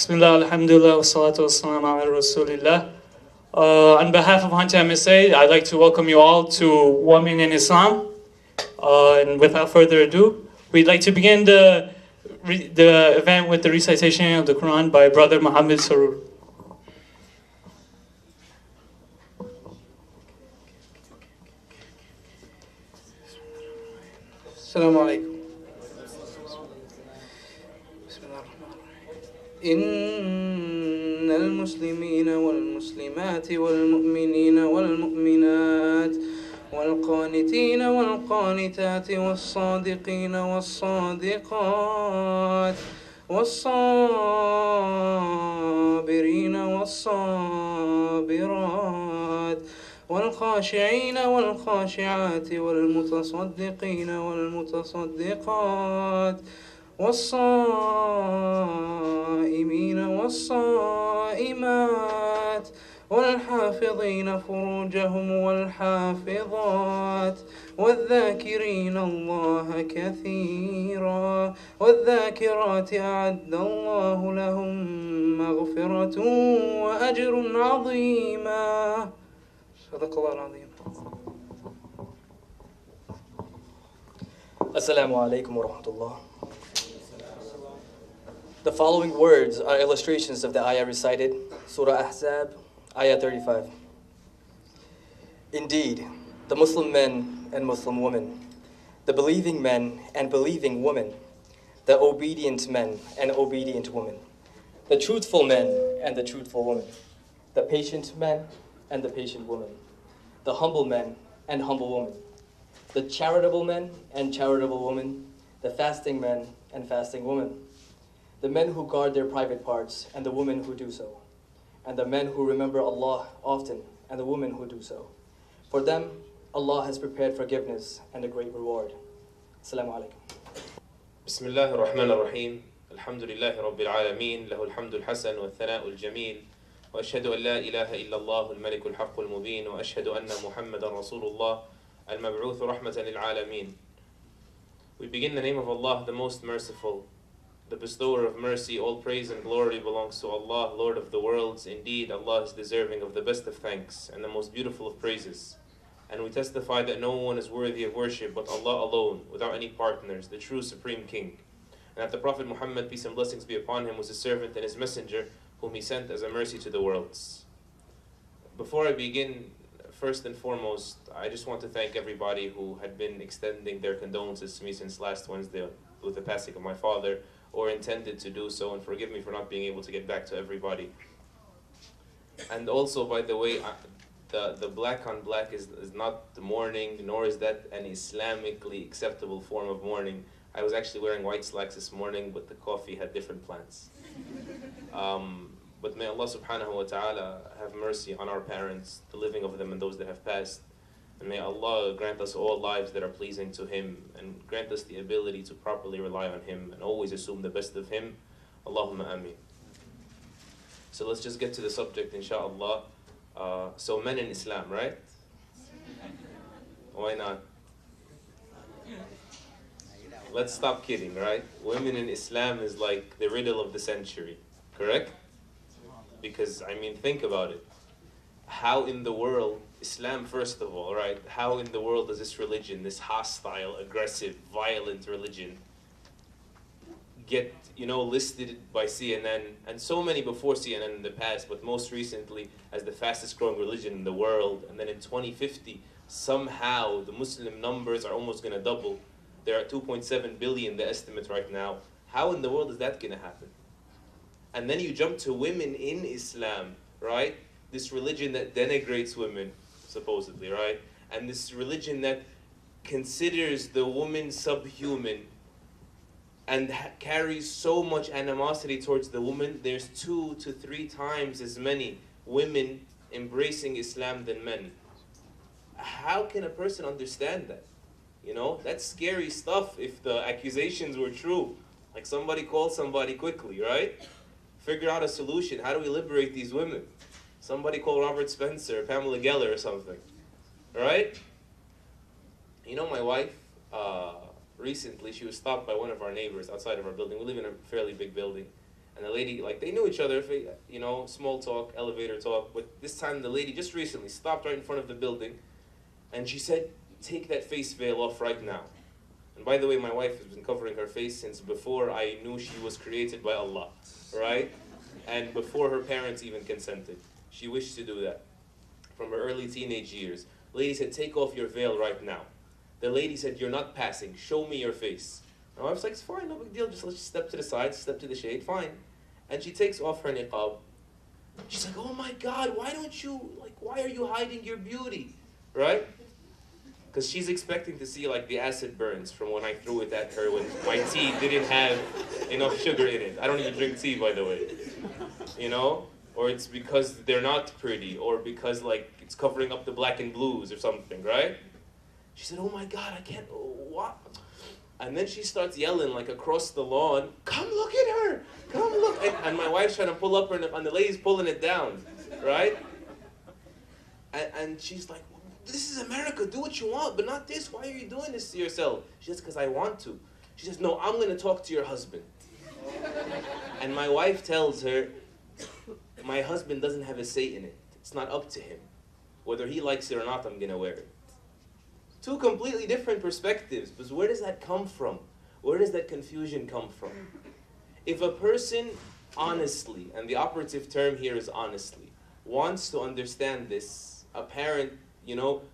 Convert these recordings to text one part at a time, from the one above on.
Bismillah, alhamdulillah, wa salatu wa salam ala rasulillah. On behalf of Hunter MSA, I'd like to welcome you all to Women in Islam. And without further ado, we'd like to begin the event with the recitation of the Qur'an by Brother Muhammad Sarur. السلام عليكم. بسم الله الرحمن الرحيم. إن المسلمين والمسلمات والمؤمنين والمؤمنات والقانتين والقانتات والصادقين والصادقات والصابرين والصابرات والخاشعين والخاشعات والمتصدقين والمتصدقات والصائمين والصائمات والحافظين فروجهم والحافظات والذاكرين الله كثيرا والذاكرات أعد الله لهم مغفرة وأجر عظيما. صدق الله العظيم. Assalamu alaikum wa rahmatullah. The following words are illustrations of the ayah recited, Surah Ahzab, ayah 35. Indeed, the Muslim men and Muslim women, the believing men and believing women, the obedient men and obedient women, the truthful men and the truthful women, the patient men and the patient women, the humble men and humble women, the charitable men and charitable women, the fasting men and fasting women, the men who guard their private parts and the women who do so, and the men who remember Allah often and the women who do so. For them, Allah has prepared forgiveness and a great reward. Assalamu alaikum. بسم الله الرحمن الرحيم الحمد لله رب العالمين له الحمد الحسن والثناء الجميل وأشهد أن لا إله إلا الله الملك الحق المبين وأشهد أن محمدا رسول الله المبعوث رحمة للعالمين. We begin in the name of Allah, the most merciful, the bestower of mercy. All praise and glory belongs to Allah, Lord of the worlds. Indeed, Allah is deserving of the best of thanks and the most beautiful of praises. And we testify that no one is worthy of worship but Allah alone, without any partners, the true Supreme King. And that the Prophet Muhammad, peace and blessings be upon him, was his servant and his messenger, whom he sent as a mercy to the worlds. Before I begin, first and foremost, I just want to thank everybody who had been extending their condolences to me since last Wednesday with the passing of my father, or intended to do so, and forgive me for not being able to get back to everybody. And also, by the way, the black on black is not the mourning, nor is that an Islamically acceptable form of mourning. I was actually wearing white slacks this morning, but the coffee had different plans. But may Allah subhanahu wa ta'ala have mercy on our parents, the living of them and those that have passed. And may Allah grant us all lives that are pleasing to Him, and grant us the ability to properly rely on Him and always assume the best of Him. Allahumma ameen. So let's just get to the subject, inshaAllah. So men in Islam, right? Why not? Let's stop kidding, right? Women in Islam is like the riddle of the century, correct? Because, I mean, think about it. How in the world, Islam first of all, right? How in the world does this religion, this hostile, aggressive, violent religion, get, listed by CNN, and so many before CNN in the past, but most recently as the fastest growing religion in the world. And then in 2050, somehow the Muslim numbers are almost going to double. There are 2.7 billion, the estimate right now. How in the world is that going to happen? And then you jump to women in Islam, right? This religion that denigrates women, supposedly, right? And this religion that considers the woman subhuman and carries so much animosity towards the woman. There's 2 to 3 times as many women embracing Islam than men. How can a person understand that? That's scary stuff if the accusations were true. Like somebody call somebody quickly, right? Figure out a solution. How do we liberate these women? Somebody call Robert Spencer, Pamela Geller or something, right? My wife, recently she was stopped by one of our neighbors outside of our building. We live in a fairly big building. And the lady, like, they knew each other, you know, small talk, elevator talk. But this time the lady just recently stopped right in front of the building, and she said, "Take that face veil off right now." And by the way, my wife has been covering her face since before I knew she was created by Allah, right? And before her parents even consented. She wished to do that from her early teenage years. The lady said, "Take off your veil right now." The lady said, "You're not passing. Show me your face." My wife's like, "It's fine, no big deal. Just let's step to the side, step to the shade, fine." And she takes off her niqab. She's like, "Oh my God, why are you hiding your beauty?" Right? Because she's expecting to see like the acid burns from when I threw it at her when my tea didn't have enough sugar in it. I don't even drink tea, by the way. You know? Or it's because they're not pretty, or because like it's covering up the black and blues or something, right? She said, "Oh my God, I can't, what?" And then she starts yelling like across the lawn, "Come look at her! Come look!" And my wife's trying to pull up her, and the lady's pulling it down, right? And she's like, "This is America, do what you want, but not this. Why are you doing this to yourself?" She says, "Because I want to." She says, "No, I'm going to talk to your husband." And my wife tells her, "My husband doesn't have a say in it. It's not up to him. Whether he likes it or not, I'm going to wear it." Two completely different perspectives. But where does that come from? Where does that confusion come from? If a person honestly, and the operative term here is honestly, wants to understand this apparent,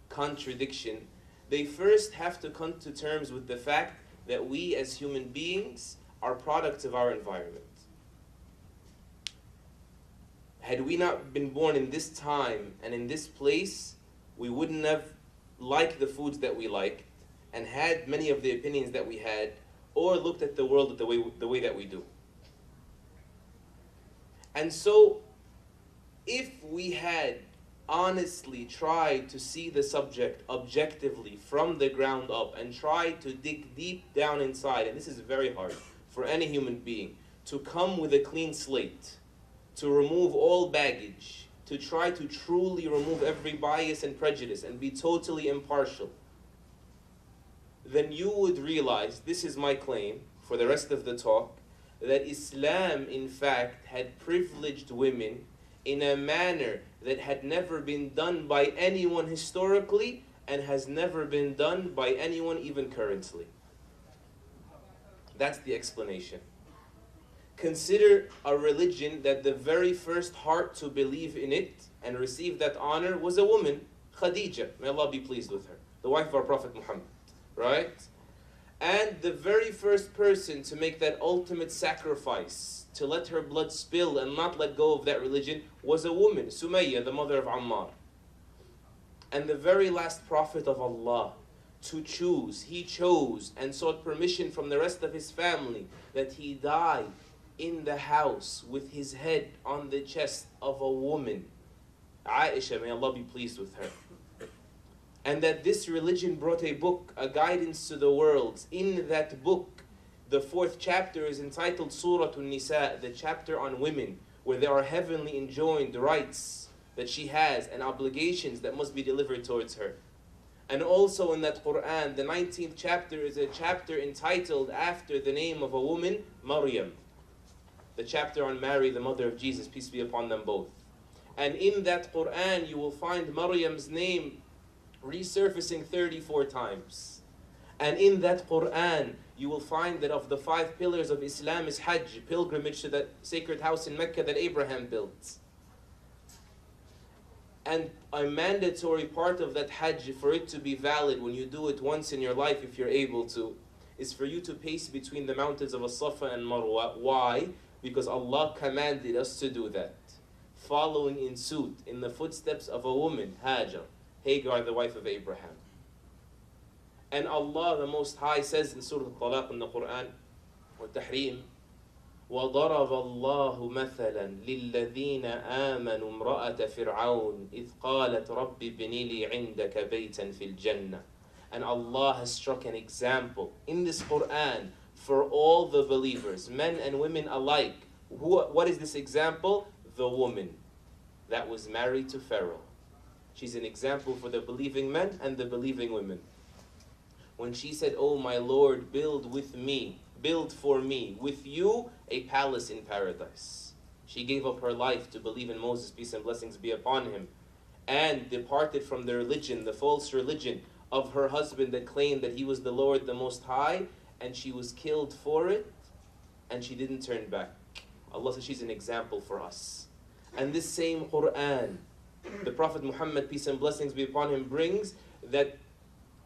contradiction, they first have to come to terms with the fact that we as human beings are products of our environment. Had we not been born in this time and in this place, we wouldn't have liked the foods that we liked and had many of the opinions that we had, or looked at the world the way that we do. And so, if we had honestly tried to see the subject objectively from the ground up and tried to dig deep down inside, and this is very hard for any human being, to come with a clean slate, to remove all baggage, to try to truly remove every bias and prejudice and be totally impartial, then you would realize, this is my claim for the rest of the talk, that Islam in fact had privileged women in a manner that had never been done by anyone historically and has never been done by anyone even currently. That's the explanation. Consider a religion that the very first heart to believe in it and receive that honor was a woman, Khadija, may Allah be pleased with her, the wife of our Prophet Muhammad, right? And the very first person to make that ultimate sacrifice, to let her blood spill and not let go of that religion, was a woman, Sumayya, the mother of Ammar. And the very last prophet of Allah to choose, he chose and sought permission from the rest of his family that he die in the house with his head on the chest of a woman, Aisha, may Allah be pleased with her. And that this religion brought a book, a guidance to the world. In that book, the 4th chapter is entitled Surah An-Nisa, the chapter on women, where there are heavenly enjoined rights that she has and obligations that must be delivered towards her. And also in that Qur'an, the 19th chapter is a chapter entitled after the name of a woman, Maryam. The chapter on Mary, the mother of Jesus, peace be upon them both. And in that Qur'an, you will find Maryam's name resurfacing 34 times. And in that Qur'an, you will find that of the 5 pillars of Islam is Hajj, pilgrimage to that sacred house in Mecca that Abraham built. And a mandatory part of that Hajj, for it to be valid when you do it once in your life, if you're able to, is for you to pace between the mountains of As-Safa and Marwa. Why? Because Allah commanded us to do that, following in suit in the footsteps of a woman, Hajar, Hagar, the wife of Abraham. And Allah the Most High says in Surah Al-Talaq in the Quran, وَالتحريم وَضَرَبَ اللَّهُ مَثَلًا لِلَّذِينَ آمَنُوا امْرَأَةَ فِرْعَوْنَ إِذْ قَالَتْ رَبِّ ابْنِ لِي عِنْدَكَ بَيْتًا فِي الْجَنَّةِ. And Allah has struck an example in this Quran for all the believers, men and women alike. What is this example? The woman that was married to Pharaoh. She's an example for the believing men and the believing women. when she said, "Oh my Lord, build for me, with you, a palace in paradise." She gave up her life to believe in Moses, peace and blessings be upon him, and departed from the religion, the false religion of her husband that claimed that he was the Lord, the Most High, and she was killed for it, and she didn't turn back. Allah says she's an example for us. And this same Qur'an, the Prophet Muhammad, peace and blessings be upon him, brings that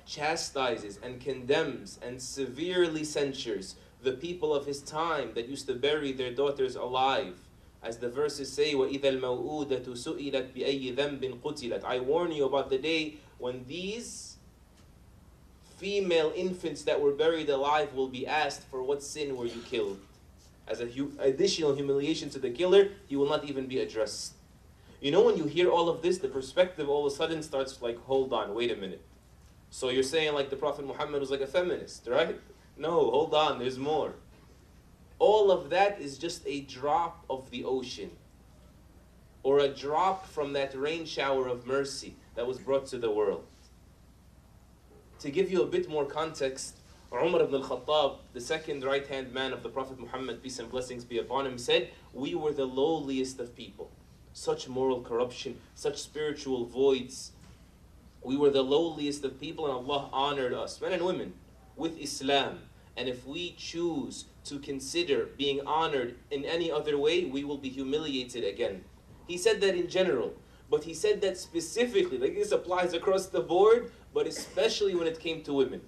chastises and condemns and severely censures the people of his time that used to bury their daughters alive. As the verses say, وَإِذَا الْمَوْءُودَةُ سُئِلَتْ بِأَيِّ ذَنْبٍ قُتِلَتْ. I warn you about the day when these female infants that were buried alive will be asked, for what sin were you killed? As an additional humiliation to the killer, he will not even be addressed. You know, when you hear all of this, the perspective all of a sudden starts like, hold on, wait a minute. So you're saying like the Prophet Muhammad was like a feminist, right? No, hold on, there's more. All of that is just a drop of the ocean, or a drop from that rain shower of mercy that was brought to the world. To give you a bit more context, Umar ibn al-Khattab, the second right-hand man of the Prophet Muhammad, peace and blessings be upon him, said, "We were the lowliest of people. Such moral corruption, such spiritual voids. We were the lowliest of people, and Allah honored us, men and women, with Islam. And if we choose to consider being honored in any other way, we will be humiliated again." He said that in general, but he said that specifically, like this applies across the board, but especially when it came to women.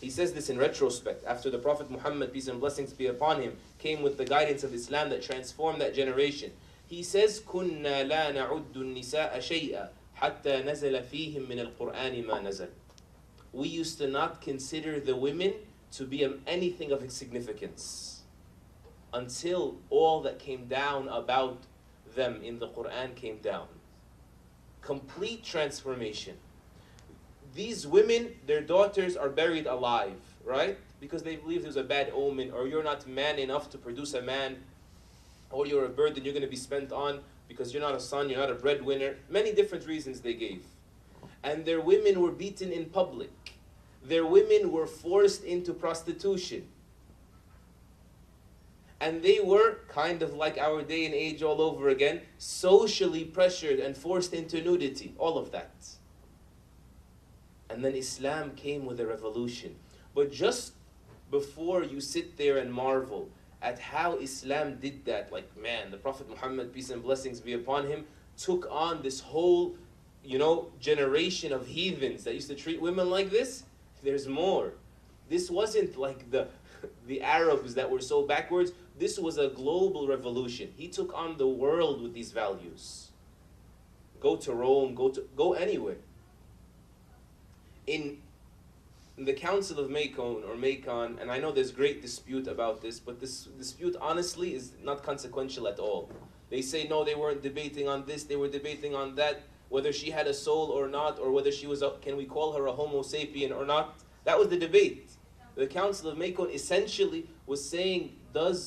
He says this in retrospect, after the Prophet Muhammad, peace and blessings be upon him, came with the guidance of Islam that transformed that generation. He says, كُنَّا لَا نَعُدُّ النِّسَاءَ شَيْئًا حَتَّى نَزَلَ فِيهِمْ مِنَ الْقُرْآنِ مَا نَزَلَ. We used to not consider the women to be anything of significance until all that came down about them in the Qur'an came down. Complete transformation. These women, their daughters are buried alive, right? Because they believe there's a bad omen, or you're not man enough to produce a man, or you're a burden you're going to be spent on because you're not a son, you're not a breadwinner. Many different reasons they gave. And their women were beaten in public. Their women were forced into prostitution. And they were, kind of like our day and age all over again, socially pressured and forced into nudity. All of that. And then Islam came with a revolution. But just before you sit there and marvel at how Islam did that, like, man, the Prophet Muhammad, peace and blessings be upon him, took on this whole, generation of heathens that used to treat women like this. There's more. This wasn't like the Arabs that were so backwards. This was a global revolution. He took on the world with these values. Go to Rome, go anywhere. In the Council of Macon, and I know there's great dispute about this, but this dispute honestly is not consequential at all. They say, no, they weren't debating on this, they were debating on that, whether she had a soul or not, or whether she was can we call her a homo sapien or not. That was the debate. The Council of Macon essentially was saying,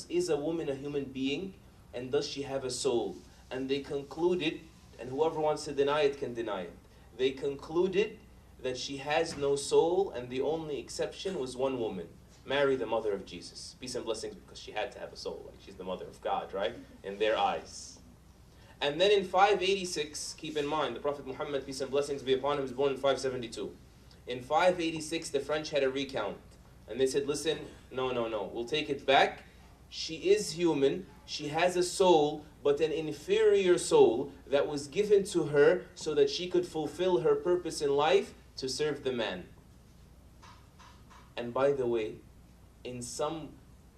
is a woman a human being, and does she have a soul? And they concluded, and whoever wants to deny it can deny it, they concluded that she has no soul, and the only exception was one woman, Mary, the mother of Jesus. Peace and blessings, because she had to have a soul. Like, she's the mother of God, right? In their eyes. And then in 586, keep in mind, the Prophet Muhammad, peace and blessings be upon him, was born in 572. In 586, the French had a recount. And they said, listen, no, we'll take it back. She is human, she has a soul, but an inferior soul that was given to her so that she could fulfill her purpose in life, to serve the man. And by the way, in some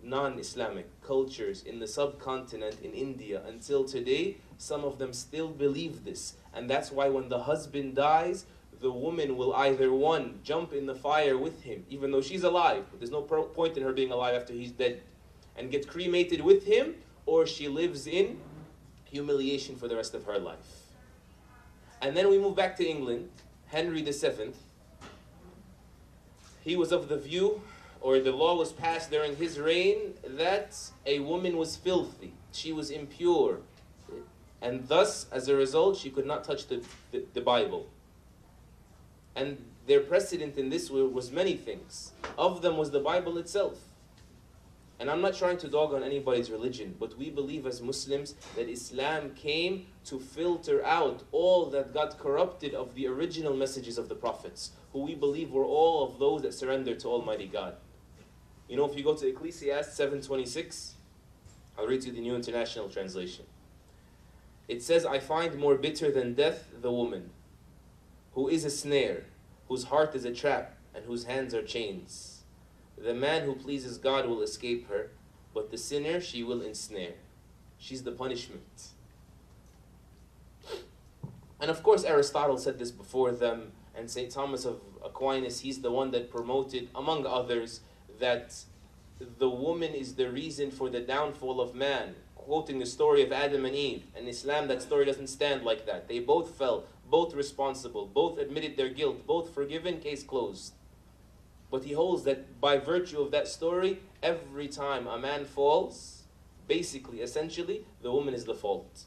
non-Islamic cultures in the subcontinent, in India, until today, some of them still believe this. And that's why when the husband dies, the woman will either, one, jump in the fire with him, even though she's alive, but there's no point in her being alive after he's dead, and get cremated with him, or she lives in humiliation for the rest of her life. And then we move back to England. Henry VII, he was of the view, or the law was passed during his reign, that a woman was filthy, she was impure, and thus, as a result, she could not touch the Bible. And their precedent in this was many things. Of them was the Bible itself. And I'm not trying to dog on anybody's religion, but we believe as Muslims that Islam came to filter out all that got corrupted of the original messages of the prophets, who we believe were all of those that surrendered to Almighty God. You know, if you go to Ecclesiastes 7:26, I'll read to you the New International Translation. It says, I find more bitter than death the woman, who is a snare, whose heart is a trap, and whose hands are chains. The man who pleases God will escape her, but the sinner she will ensnare. She's the punishment. And of course Aristotle said this before them, and St. Thomas of Aquinas, he's the one that promoted, among others, that the woman is the reason for the downfall of man, quoting the story of Adam and Eve. In Islam, that story doesn't stand like that. They both fell, both responsible, both admitted their guilt, both forgiven, case closed. But he holds that by virtue of that story, every time a man falls, basically, essentially, the woman is the fault.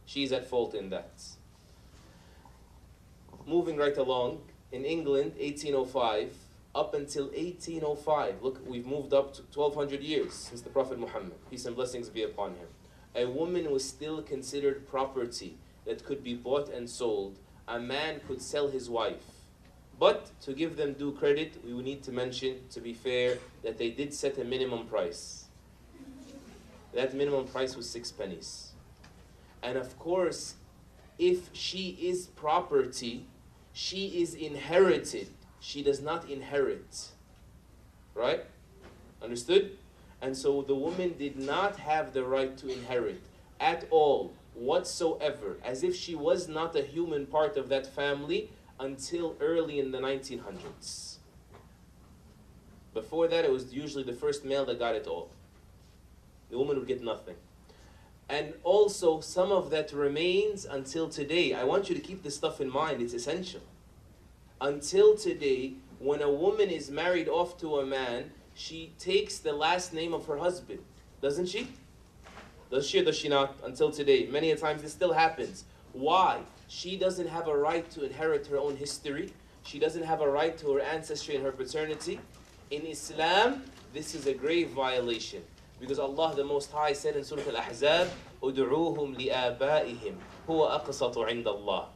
She's at fault in that. Moving right along, in England, 1805, up until 1805, look, we've moved up to 1200 years since the Prophet Muhammad, peace and blessings be upon him. A woman was still considered property that could be bought and sold. A man could sell his wife. But to give them due credit, we would need to mention, to be fair, that they did set a minimum price. That minimum price was 6 pennies. And of course, if she is property, she is inherited. She does not inherit. Right? Understood? And so the woman did not have the right to inherit at all, whatsoever, as if she was not a human part of that family, until early in the 1900s. Before that, it was usually the first male that got it all. The woman would get nothing. And also, some of that remains until today. I want you to keep this stuff in mind, it's essential. Until today, when a woman is married off to a man, she takes the last name of her husband, doesn't she? Does she or does she not? Until today. Many a times this still happens. Why? She doesn't have a right to inherit her own history. She doesn't have a right to her ancestry and her paternity. In Islam, this is a grave violation. Because Allah the Most High said in Surah Al-Ahzab, "Udu'uhum li'abaihim huwa aqsatu 'inda Allah."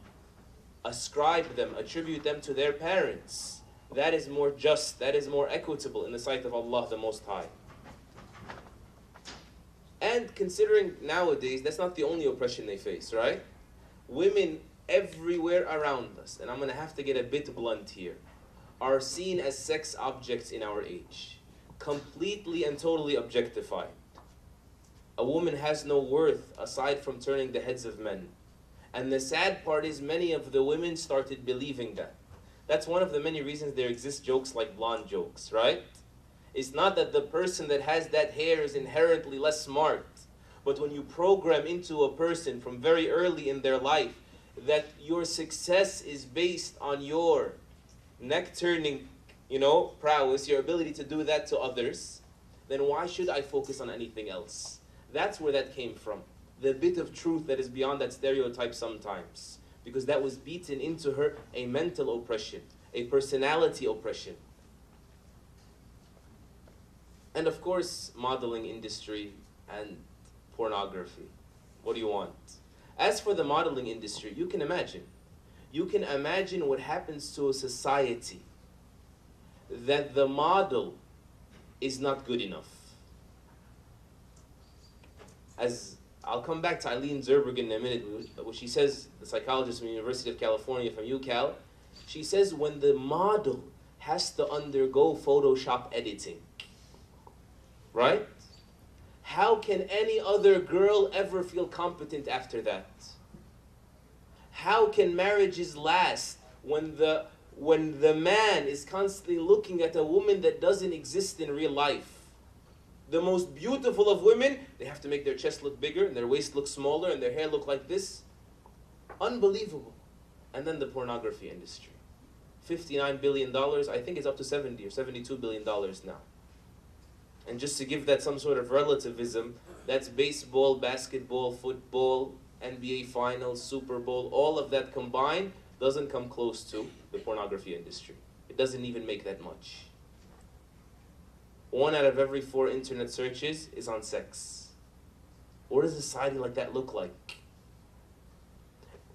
Ascribe them, attribute them to their parents. That is more just, that is more equitable in the sight of Allah the Most High. And considering nowadays, that's not the only oppression they face, right? Women everywhere around us, and I'm going to have to get a bit blunt here, are seen as sex objects in our age. Completely and totally objectified. A woman has no worth aside from turning the heads of men. And the sad part is many of the women started believing that. That's one of the many reasons there exist jokes like blonde jokes, right? It's not that the person that has that hair is inherently less smart. But when you program into a person from very early in their life that your success is based on your neck-turning, prowess, your ability to do that to others, then why should I focus on anything else? That's where that came from. The bit of truth that is beyond that stereotype sometimes. Because that was beaten into her a mental oppression, a personality oppression. And of course, modeling industry and pornography. What do you want? As for the modeling industry, you can imagine. You can imagine what happens to a society that the model is not good enough. As I'll come back to Eileen Zerberg in a minute, what she says, the psychologist from the University of California, from UCal, she says when the model has to undergo Photoshop editing, right? How can any other girl ever feel competent after that? How can marriages last when the man is constantly looking at a woman that doesn't exist in real life? The most beautiful of women, they have to make their chest look bigger and their waist look smaller and their hair look like this. Unbelievable. And then the pornography industry. $59 billion, I think it's up to 70 or $72 billion now. And just to give that some sort of relativism, that's baseball, basketball, football, NBA Finals, Super Bowl, all of that combined doesn't come close to the pornography industry. It doesn't even make that much. 1 out of every 4 internet searches is on sex. What does a society like that look like?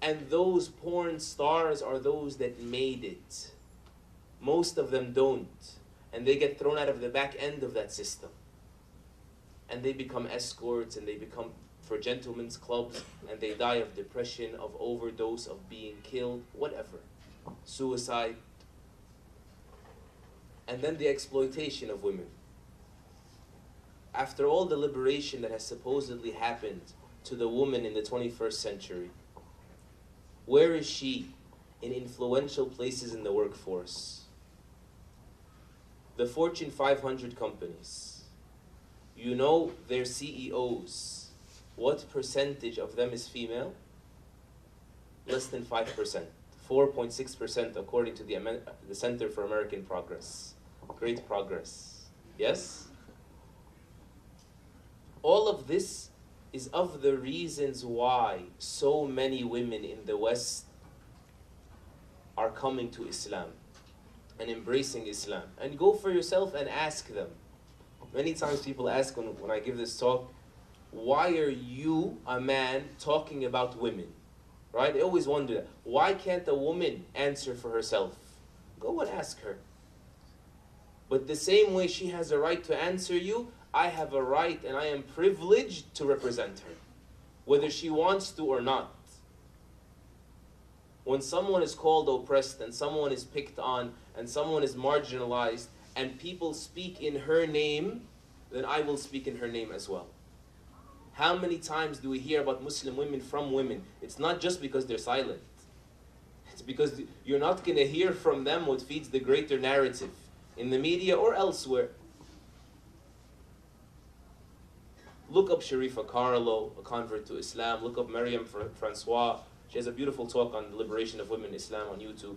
And those porn stars are those that made it. Most of them don't. And they get thrown out of the back end of that system. And they become escorts, and they become for gentlemen's clubs, and they die of depression, of overdose, of being killed, whatever. Suicide. And then the exploitation of women. After all the liberation that has supposedly happened to the woman in the 21st century, where is she in influential places in the workforce? The Fortune 500 companies, you know their CEOs, what percentage of them is female? Less than 5%, 4.6% according to the Center for American Progress. Great progress, yes? All of this is of the reasons why so many women in the West are coming to Islam and embracing Islam. And go for yourself and ask them. Many times people ask when I give this talk, why are you, a man, talking about women? Right? They always wonder that. Why can't a woman answer for herself? Go and ask her. But the same way she has a right to answer you, I have a right and I am privileged to represent her, whether she wants to or not. When someone is called oppressed and someone is picked on and someone is marginalized and people speak in her name, then I will speak in her name as well. How many times do we hear about Muslim women from women? It's not just because they're silent. It's because you're not going to hear from them what feeds the greater narrative in the media or elsewhere. Look up Sharifa Carlo, a convert to Islam. Look up Maryam Francois. She has a beautiful talk on the liberation of women in Islam on YouTube.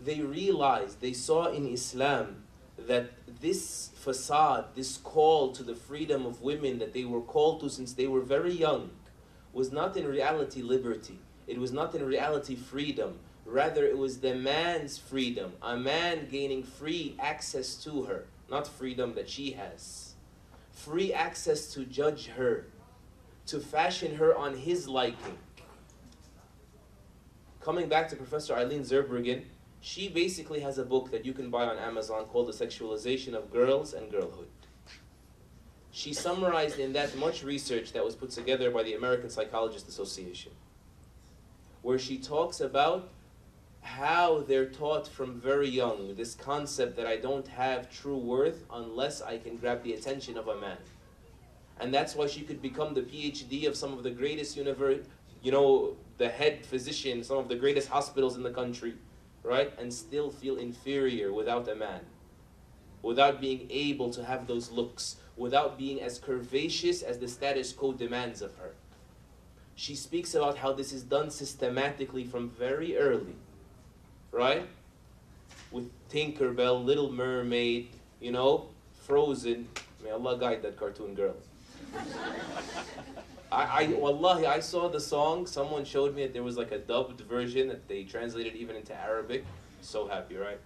They realized, they saw in Islam that this facade, this call to the freedom of women that they were called to since they were very young, was not in reality liberty. It was not in reality freedom. Rather, it was the man's freedom, a man gaining free access to her, not freedom that she has. Free access to judge her, to fashion her on his liking. Coming back to Professor Eileen Zurbriggen, she basically has a book that you can buy on Amazon called The Sexualization of Girls and Girlhood. She summarized in that much research that was put together by the American Psychologist Association, where she talks about how they're taught from very young this concept that I don't have true worth unless I can grab the attention of a man. And that's why she could become the PhD of some of the greatest the head physician, some of the greatest hospitals in the country, right? And still feel inferior without a man, without being able to have those looks, without being as curvaceous as the status quo demands of her. She speaks about how this is done systematically from very early, right? With Tinkerbell, Little Mermaid, Frozen. May Allah guide that cartoon girl. Wallahi, I saw the song. Someone showed me that there was like a dubbed version that they translated even into Arabic. So happy, right?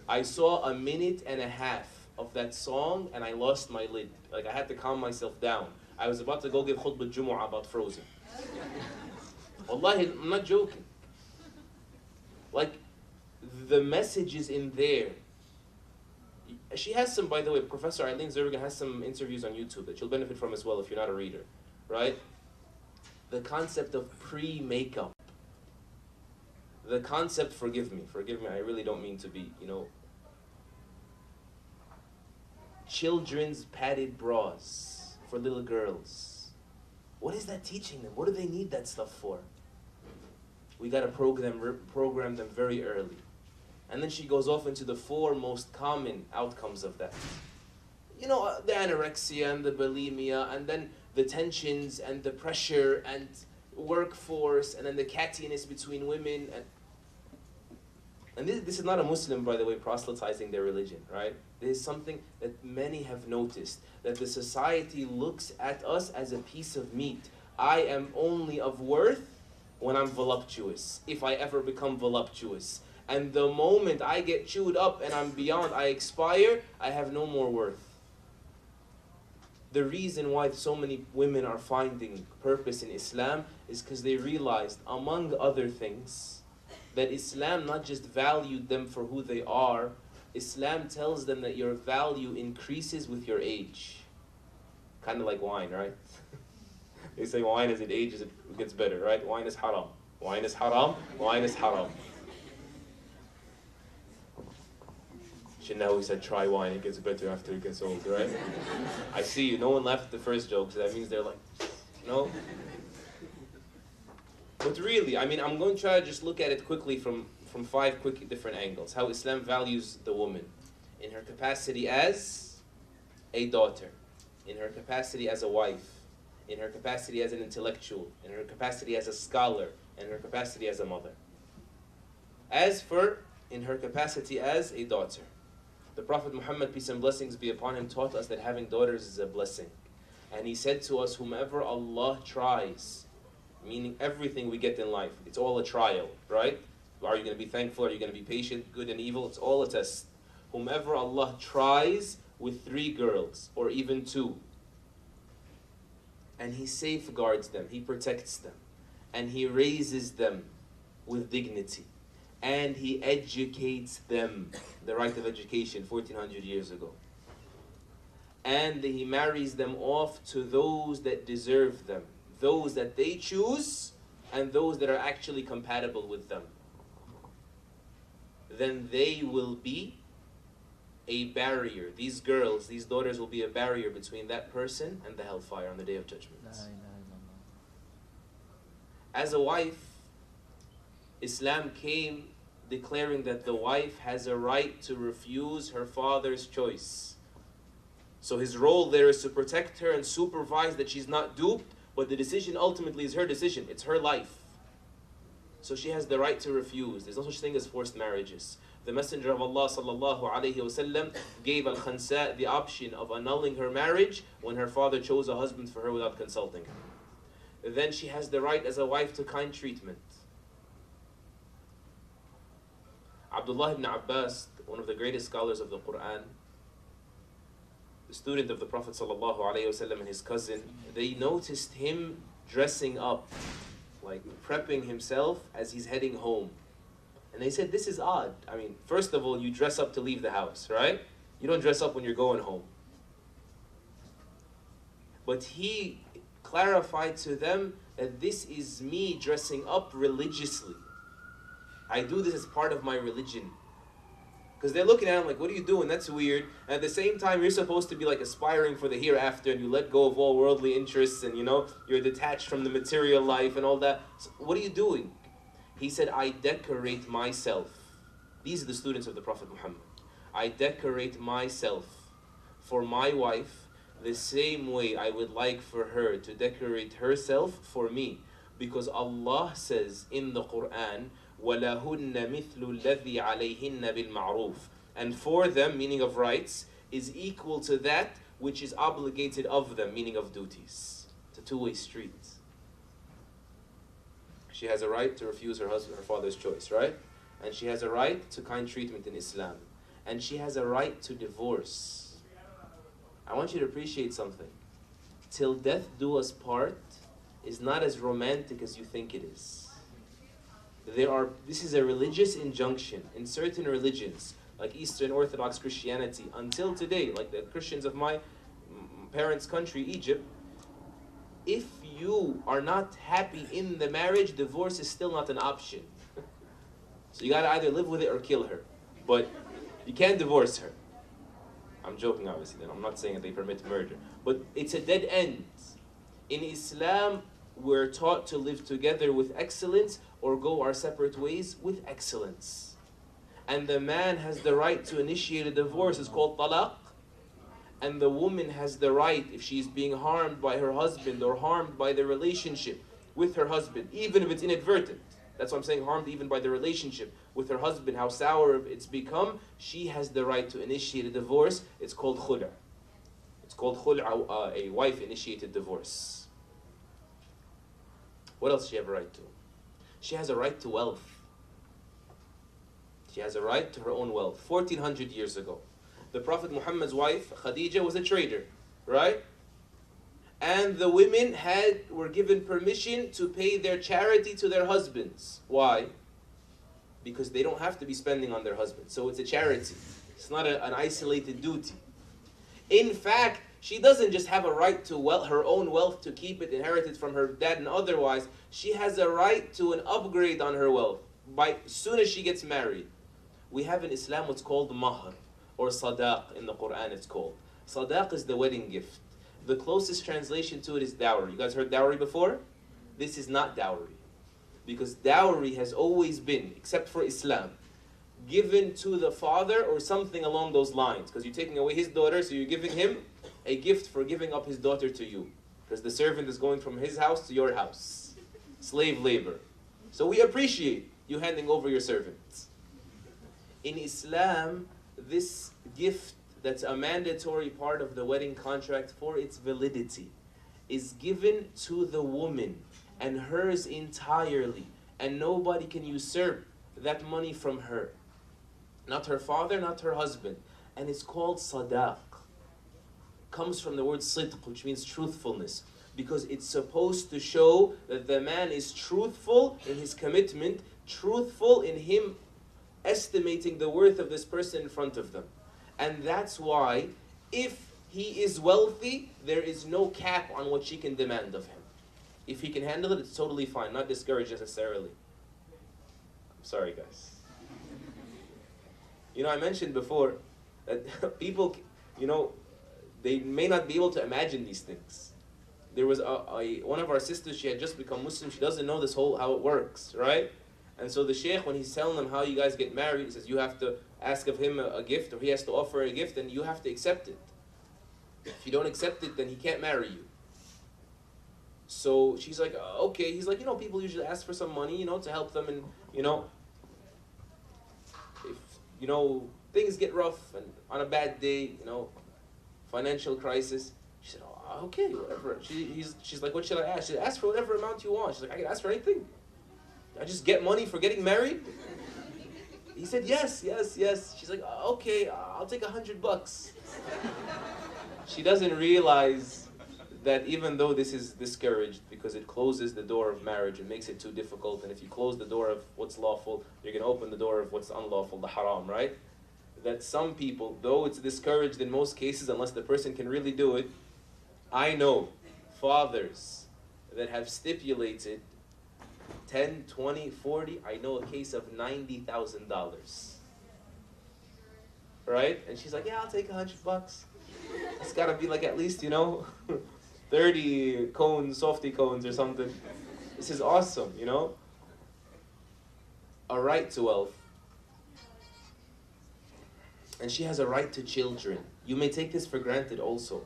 I saw a minute and a half of that song and I lost my lid. Like I had to calm myself down. I was about to go give khutbah Jumu'ah about Frozen. Wallahi, I'm not joking. Like, the message is in there. She has some, by the way, Professor Eileen Zurbriggen has some interviews on YouTube that you'll benefit from as well if you're not a reader, right? The concept of pre-makeup. The concept, forgive me, I really don't mean to be, children's padded bras for little girls. What is that teaching them? What do they need that stuff for? We got to program them very early. And then she goes off into the 4 most common outcomes of that. The anorexia and the bulimia, and then the tensions and the pressure and workforce, and then the cattiness between women. And this is not a Muslim, by the way, proselytizing their religion, right? This is something that many have noticed, that the society looks at us as a piece of meat. I am only of worth when I'm voluptuous, if I ever become voluptuous. And the moment I get chewed up and I'm beyond, I expire, I have no more worth. The reason why so many women are finding purpose in Islam is because they realized, among other things, that Islam not just valued them for who they are, Islam tells them that your value increases with your age. Kind of like wine, right? They say wine as it ages, it gets better, right? Wine is haram. Wine is haram. Wine is haram. Elshinawy said, try wine, it gets better after it gets old, right? I see you. No one laughed at the first joke, so that means they're like, no. But really, I mean, I'm going to try to just look at it quickly from 5 quick different angles. How Islam values the woman in her capacity as a daughter, in her capacity as a wife, in her capacity as an intellectual, in her capacity as a scholar, in her capacity as a mother. As for in her capacity as a daughter, the Prophet Muhammad, peace and blessings be upon him, taught us that having daughters is a blessing. And he said to us, whomever Allah tries, meaning everything we get in life, it's all a trial, right? Are you going to be thankful? Are you going to be patient? Good and evil? It's all a test. Whomever Allah tries with 3 girls, or even 2, and He safeguards them, He protects them, and He raises them with dignity, and He educates them, the right of education 1400 years ago, and He marries them off to those that deserve them, those that they choose, and those that are actually compatible with them, then they will be a barrier. These girls, these daughters will be a barrier between that person and the hellfire on the Day of Judgment. As a wife, Islam came declaring that the wife has a right to refuse her father's choice. So his role there is to protect her and supervise that she's not duped, but the decision ultimately is her decision. It's her life. So she has the right to refuse. There's no such thing as forced marriages. The Messenger of Allah sallallahu alaihi wasallam gave Al-Khansa the option of annulling her marriage when her father chose a husband for her without consulting her. Then she has the right as a wife to kind treatment. Abdullah ibn Abbas, one of the greatest scholars of the Qur'an, the student of the Prophet sallallahu alaihi wasallam and his cousin, they noticed him dressing up, like prepping himself as he's heading home. And they said, this is odd. I mean, first of all, you dress up to leave the house, right? You don't dress up when you're going home. But he clarified to them that this is me dressing up religiously. I do this as part of my religion. Because they're looking at him like, what are you doing? That's weird. And at the same time, you're supposed to be like aspiring for the hereafter, and you let go of all worldly interests, and you're detached from the material life and all that. So what are you doing? He said, I decorate myself. These are the students of the Prophet Muhammad. I decorate myself for my wife the same way I would like for her to decorate herself for me. Because Allah says in the Qur'an, وَلَهُنَّ مِثْلُ الَّذِي عَلَيْهِنَّ بِالْمَعْرُوفِ. And for them, meaning of rights, is equal to that which is obligated of them, meaning of duties. It's a two-way street. She has a right to refuse her father's choice, right? And she has a right to kind treatment in Islam. And she has a right to divorce. I want you to appreciate something. Till death do us part is not as romantic as you think it is. This is a religious injunction. In certain religions, like Eastern Orthodox Christianity, until today, like the Christians of my parents' country, Egypt, if you are not happy in the marriage, divorce is still not an option. So you gotta either live with it or kill her. But you can't divorce her. I'm joking, obviously, then I'm not saying that they permit murder. But it's a dead end. In Islam, we're taught to live together with excellence or go our separate ways with excellence. And the man has the right to initiate a divorce. It's called talaq. And the woman has the right, if she's being harmed by her husband or harmed by the relationship with her husband, even if it's inadvertent. That's why I'm saying harmed even by the relationship with her husband, how sour it's become, she has the right to initiate a divorce. It's called khul'. It's called khul', a wife-initiated divorce. What else does she have a right to? She has a right to wealth. She has a right to her own wealth. 1400 years ago, the Prophet Muhammad's wife, Khadija, was a trader, right? And the women were given permission to pay their charity to their husbands. Why? Because they don't have to be spending on their husbands. So it's a charity. It's not an isolated duty. In fact, she doesn't just have a right to her own wealth to keep it inherited from her dad and otherwise. She has a right to an upgrade on her wealth as soon as she gets married. We have in Islam what's called mahr, or sadaq in the Qur'an it's called. Sadaq is the wedding gift. The closest translation to it is dowry. You guys heard dowry before? This is not dowry. Because dowry has always been, except for Islam, given to the father or something along those lines. Because you're taking away his daughter, so you're giving him a gift for giving up his daughter to you. Because the servant is going from his house to your house. Slave labor. So we appreciate you handing over your servants. In Islam, this gift that's a mandatory part of the wedding contract for its validity is given to the woman and hers entirely, and nobody can usurp that money from her. Not her father, not her husband. And it's called sadaq. Comes from the word sidq, which means truthfulness, because it's supposed to show that the man is truthful in his commitment, truthful in him estimating the worth of this person in front of them. And that's why, if he is wealthy, there is no cap on what she can demand of him. If he can handle it, it's totally fine, not discouraged necessarily. I'm sorry, guys. You know, I mentioned before that people, you know, they may not be able to imagine these things. There was one of our sisters, she had just become Muslim, she doesn't know how it works, right? And so the sheikh, when he's telling them how you guys get married, he says you have to ask of him a gift, or he has to offer a gift, and you have to accept it. If you don't accept it, then he can't marry you. So she's like, okay. He's like, you know, people usually ask for some money, you know, to help them, and, you know, if, you know, things get rough, and on a bad day, you know, financial crisis. She said, oh, okay, whatever. She's like, what should I ask? She said, ask for whatever amount you want. She's like, I can ask for anything. I just get money for getting married? He said, yes. She's like, okay, I'll take $100. She doesn't realize that even though this is discouraged because it closes the door of marriage and makes it too difficult, and if you close the door of what's lawful, you're going to open the door of what's unlawful, the haram, right? That some people, though it's discouraged in most cases unless the person can really do it, I know fathers that have stipulated 10, 20, 40, I know a case of $90,000. Right? And she's like, yeah, I'll take $100. It's got to be like at least, you know, 30 cones, softy cones or something. This is awesome, you know? A right to wealth. And she has a right to children. You may take this for granted also.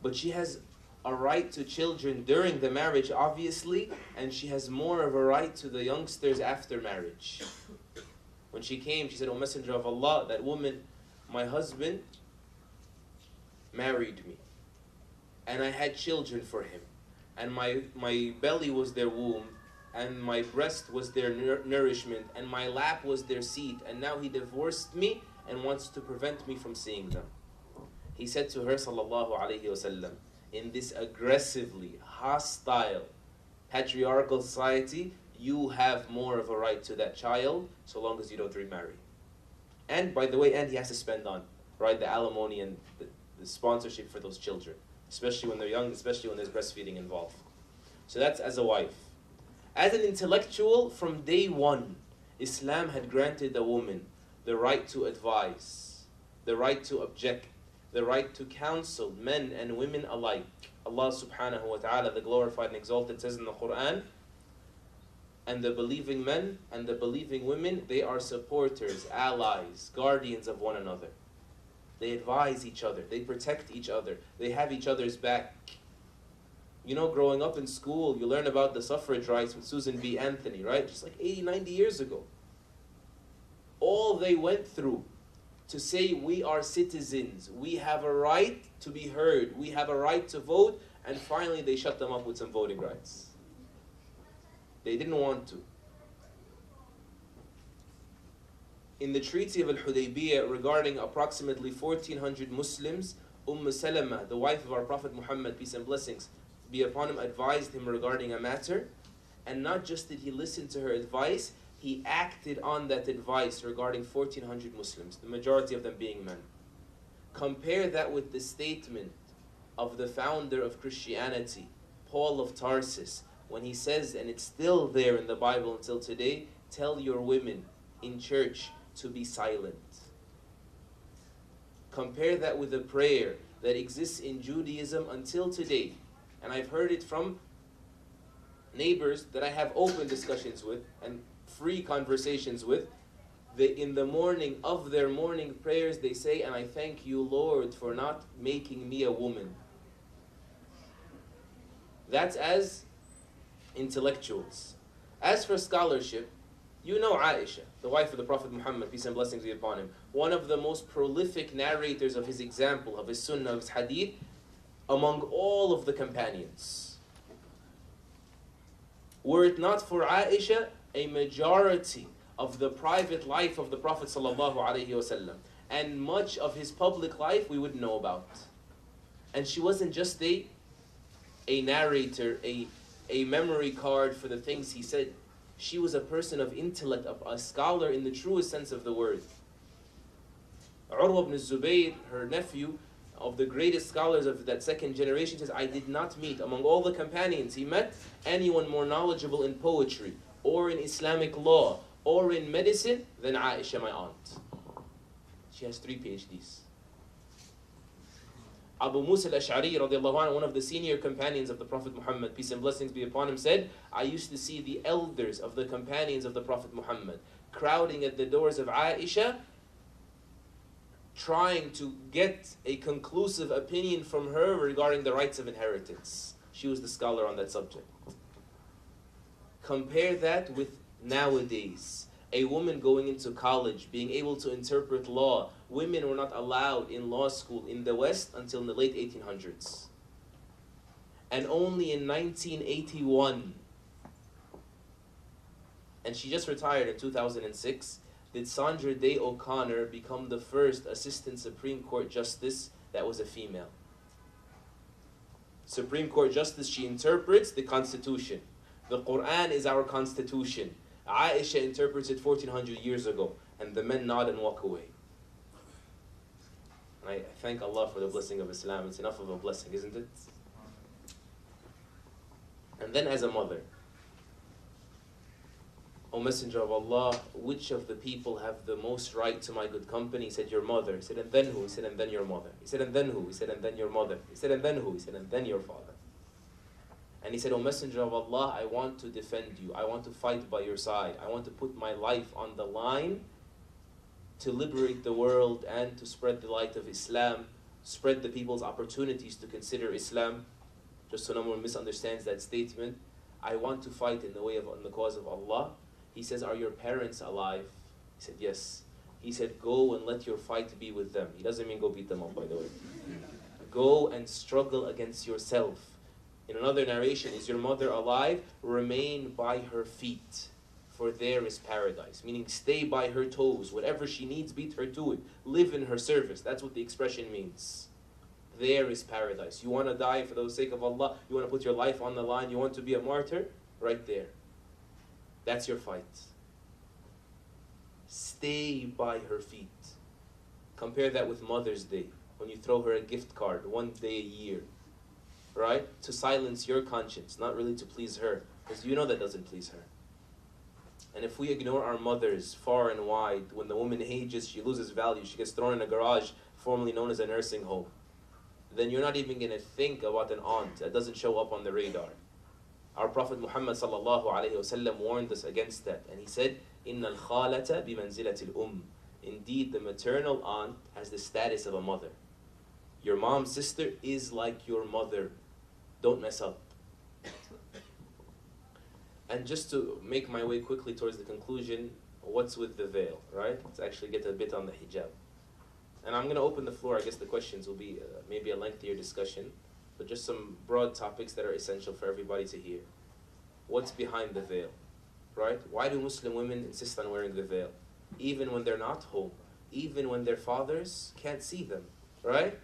But she has a right to children during the marriage, obviously, and she has more of a right to the youngsters after marriage. When she came, she said, O Messenger of Allah, that woman, my husband married me, and I had children for him, and my belly was their womb, and my breast was their nourishment, and my lap was their seat, and now he divorced me and wants to prevent me from seeing them. He said to her, sallallahu alayhi wasallam, in this aggressively hostile patriarchal society, you have more of a right to that child so long as you don't remarry. And by the way, and he has to spend on, right, the alimony and the sponsorship for those children, especially when they're young, especially when there's breastfeeding involved. So that's as a wife. As an intellectual, from day one, Islam had granted a woman the right to advise, the right to object, the right to counsel men and women alike. Allah subhanahu wa ta'ala, the glorified and exalted, says in the Qur'an, and the believing men and the believing women, they are supporters, allies, guardians of one another. They advise each other, they protect each other, they have each other's back. You know, growing up in school, you learn about the suffrage rights with Susan B. Anthony, right? Just like 80, 90 years ago. All they went through to say we are citizens, we have a right to be heard, we have a right to vote, and finally they shut them up with some voting rights. They didn't want to. In the Treaty of Al-Hudaybiyah regarding approximately 1,400 Muslims, Salama, the wife of our Prophet Muhammad, peace and blessings be upon him, advised him regarding a matter. And not just did he listen to her advice, he acted on that advice regarding 1,400 Muslims, the majority of them being men. Compare that with the statement of the founder of Christianity, Paul of Tarsus, when he says, and it's still there in the Bible until today, tell your women in church to be silent. Compare that with the prayer that exists in Judaism until today. And I've heard it from neighbors that I have open discussions with and free conversations with. In the morning of their morning prayers, they say, and I thank you, Lord, for not making me a woman. That's as intellectuals. As for scholarship, you know Aisha, the wife of the Prophet Muhammad, peace and blessings be upon him, one of the most prolific narrators of his example, of his sunnah, of his hadith, among all of the companions. Were it not for Aisha, a majority of the private life of the Prophet ﷺ and much of his public life we wouldn't know about. And she wasn't just a narrator, a memory card for the things he said. She was a person of intellect, a scholar in the truest sense of the word. Urwa ibn Zubayr, her nephew, of the greatest scholars of that second generation, says, I did not meet among all the companions he met anyone more knowledgeable in poetry or in Islamic law or in medicine than Aisha, my aunt. She has 3 PhDs. Abu Musa al-Ash'ari radiallahu anhu, one of the senior companions of the Prophet Muhammad, peace and blessings be upon him, said, I used to see the elders of the companions of the Prophet Muhammad crowding at the doors of Aisha, trying to get a conclusive opinion from her regarding the rights of inheritance. She was the scholar on that subject. Compare that with nowadays. A woman going into college, being able to interpret law. Women were not allowed in law school in the West until in the late 1800s. And only in 1981, and she just retired in 2006, did Sandra Day O'Connor become the first Assistant Supreme Court Justice that was a female. Supreme Court Justice, she interprets the Constitution. The Qur'an is our Constitution. Aisha interprets it 1400 years ago, and the men nod and walk away. And I thank Allah for the blessing of Islam. It's enough of a blessing, isn't it? And then as a mother, O Messenger of Allah, which of the people have the most right to my good company? He said, your mother. He said, and then who? He said, and then your mother. He said, and then who? He said, and then your mother. He said, and then who? He said, and then your father. And he said, O Messenger of Allah, I want to defend you. I want to fight by your side. I want to put my life on the line to liberate the world and to spread the light of Islam, spread the people's opportunities to consider Islam. Just so no one misunderstands that statement. I want to fight in the cause of Allah. He says, are your parents alive? He said, yes. He said, go and let your fight be with them. He doesn't mean go beat them up, by the way. Go and struggle against yourself. In another narration, is your mother alive? Remain by her feet, for there is paradise. Meaning stay by her toes. Whatever she needs, beat her to it. Live in her service. That's what the expression means. There is paradise. You want to die for the sake of Allah? You want to put your life on the line? You want to be a martyr? Right there. That's your fight. Stay by her feet. Compare that with Mother's Day, when you throw her a gift card 1 day a year. Right? To silence your conscience, not really to please her, because you know that doesn't please her. And if we ignore our mothers far and wide, when the woman ages, she loses value, she gets thrown in a garage, formerly known as a nursing home, then you're not even going to think about an aunt. That doesn't show up on the radar. Our Prophet Muhammad sallallahu alaihi wasallam warned us against that, and he said, "Inna al-khalata bimanzilati al-umm." Indeed, the maternal aunt has the status of a mother. Your mom's sister is like your mother. Don't mess up. And just to make my way quickly towards the conclusion, what's with the veil, right? Let's actually get a bit on the hijab. And I'm going to open the floor. I guess the questions will be maybe a lengthier discussion, but just some broad topics that are essential for everybody to hear. what's behind the veil, right? Why do Muslim women insist on wearing the veil? Even when they're not home, even when their fathers can't see them, right?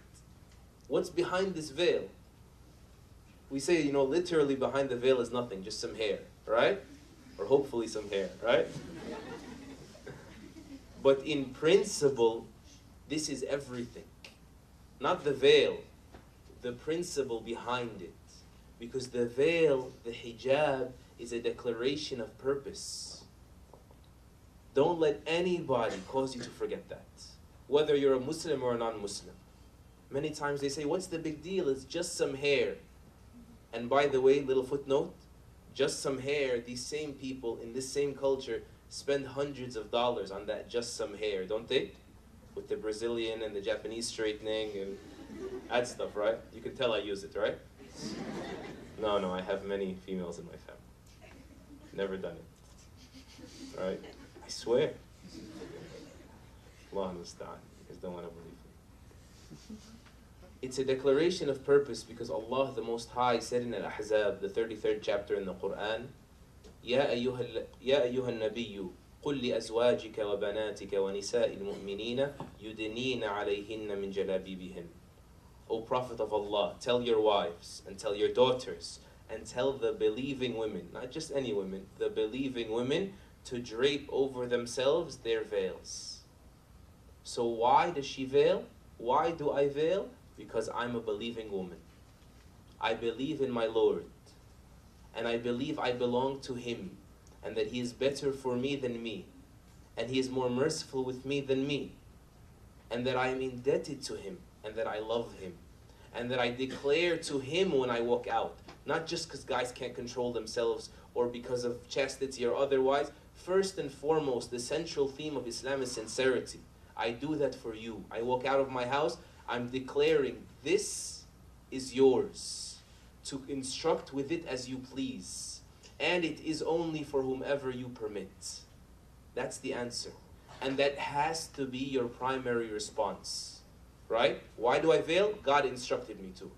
What's behind this veil? We say, literally behind the veil is nothing, just some hair, right? Or hopefully some hair, right? But in principle, this is everything. Not the veil, the principle behind it. Because the veil, the hijab, is a declaration of purpose. Don't let anybody cause you to forget that. Whether you're a Muslim or a non-Muslim. Many times they say, what's the big deal? It's just some hair. And by the way, little footnote, just some hair, these same people in this same culture spend hundreds of dollars on that just some hair, don't they? With the Brazilian and the Japanese straightening and that stuff, right? You can tell I use it, right? No, I have many females in my family. Never done it. Right? I swear. Allah Ustaadh. You guys don't want to believe me. It's a declaration of purpose because Allah the Most High said in Al-Ahzab, the 33rd chapter in the Qur'an, يا أيها النبي قل لأزواجك وبناتك ونساء المؤمنين يدنين عليهن من جلابيبهن. O Prophet of Allah, tell your wives and tell your daughters and tell the believing women, not just any women, the believing women to drape over themselves their veils. So why does she veil? Why do I veil? Because I'm a believing woman. I believe in my Lord. And I believe I belong to Him. And that He is better for me than me. And He is more merciful with me than me. And that I am indebted to Him. And that I love Him. And that I declare to Him when I walk out. Not just because guys can't control themselves or because of chastity or otherwise. First and foremost, the central theme of Islam is sincerity. I do that for you. I walk out of my house, I'm declaring this is yours. To instruct with it as you please. And it is only for whomever you permit. That's the answer. And that has to be your primary response. Right? Why do I veil? God instructed me to.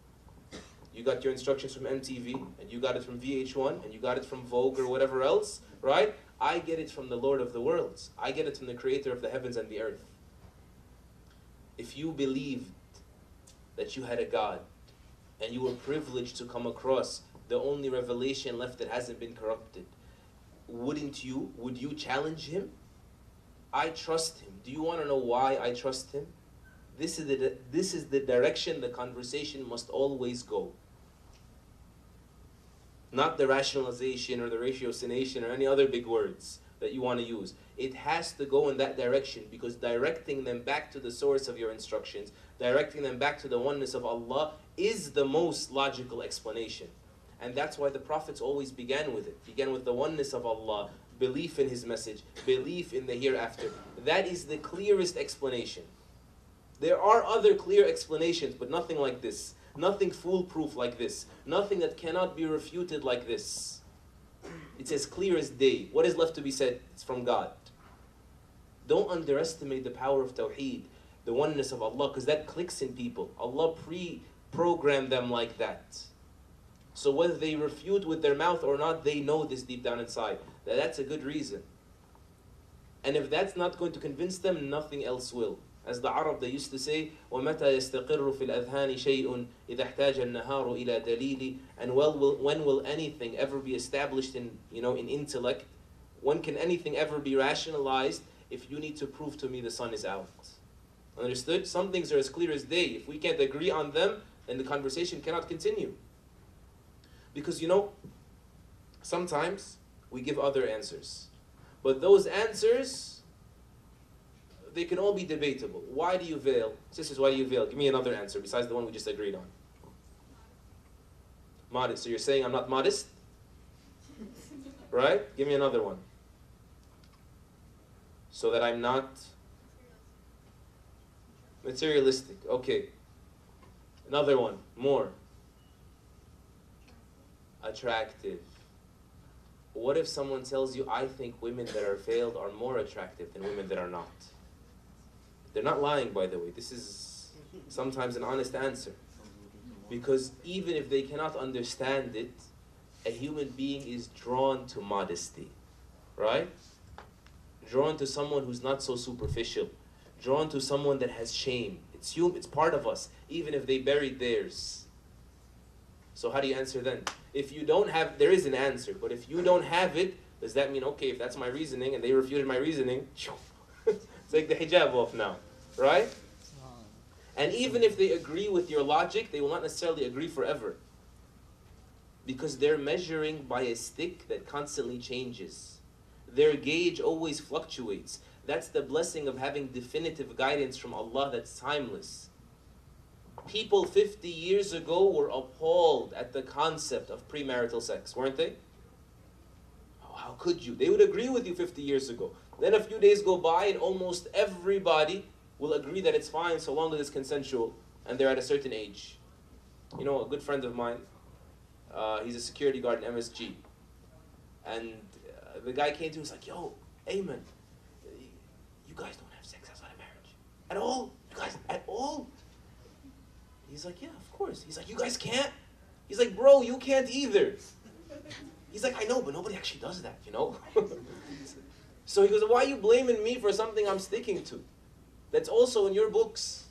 You got your instructions from MTV, and you got it from VH1, and you got it from Vogue or whatever else, right? I get it from the Lord of the worlds. I get it from the Creator of the heavens and the earth. If you believed that you had a God, and you were privileged to come across the only revelation left that hasn't been corrupted, would you challenge Him? I trust Him. Do you want to know why I trust Him? This is the direction the conversation must always go. Not the rationalization or the ratiocination or any other big words that you want to use. It has to go in that direction because directing them back to the source of your instructions, directing them back to the oneness of Allah is the most logical explanation. And that's why the prophets always began with it. Began with the oneness of Allah, belief in His message, belief in the hereafter. That is the clearest explanation. There are other clear explanations, but nothing like this. Nothing foolproof like this. Nothing that cannot be refuted like this. It's as clear as day. What is left to be said? It's from God. Don't underestimate the power of Tawheed, the oneness of Allah, because that clicks in people. Allah pre-programmed them like that. So whether they refute with their mouth or not, they know this deep down inside. That's a good reason. And if that's not going to convince them, nothing else will. As the Arab, they used to say, وَمَتَى يَسْتَقِرُّ فِي الْأَذْهَانِ شَيْءٌ إِذَا احْتَاجَ النَّهَارُ إِلَى دَلِيلِ. And when will anything ever be established in intellect? When can anything ever be rationalized if you need to prove to me the sun is out? Understood? Some things are as clear as day. If we can't agree on them, then the conversation cannot continue. Because sometimes we give other answers. But those answers, they can all be debatable. Why do you veil? Sisters, why do you veil? Give me another answer besides the one we just agreed on. Modest. So you're saying I'm not modest? Right? Give me another one. So that I'm not materialistic. Okay. Another one. More. Attractive. What if someone tells you, I think women that are veiled are more attractive than women that are not? They're not lying, by the way. This is sometimes an honest answer. Because even if they cannot understand it, a human being is drawn to modesty, right? Drawn to someone who's not so superficial, drawn to someone that has shame. It's part of us, even if they buried theirs. So how do you answer then? If you don't have, there is an answer, but if you don't have it, does that mean, okay, if that's my reasoning and they refuted my reasoning, take the hijab off now, right? And even if they agree with your logic, they will not necessarily agree forever. Because they're measuring by a stick that constantly changes. Their gauge always fluctuates. That's the blessing of having definitive guidance from Allah that's timeless. People 50 years ago were appalled at the concept of premarital sex, weren't they? Oh, how could you? They would agree with you 50 years ago. Then a few days go by and almost everybody will agree that it's fine so long as it's consensual and they're at a certain age. You know, a good friend of mine, he's a security guard in MSG. And the guy came to him and was like, yo, Ayman, you guys don't have sex outside of marriage. At all? You guys, at all? He's like, yeah, of course. He's like, you guys can't? He's like, bro, you can't either. He's like, I know, but nobody actually does that, you know? So he goes, why are you blaming me for something I'm sticking to? That's also in your books.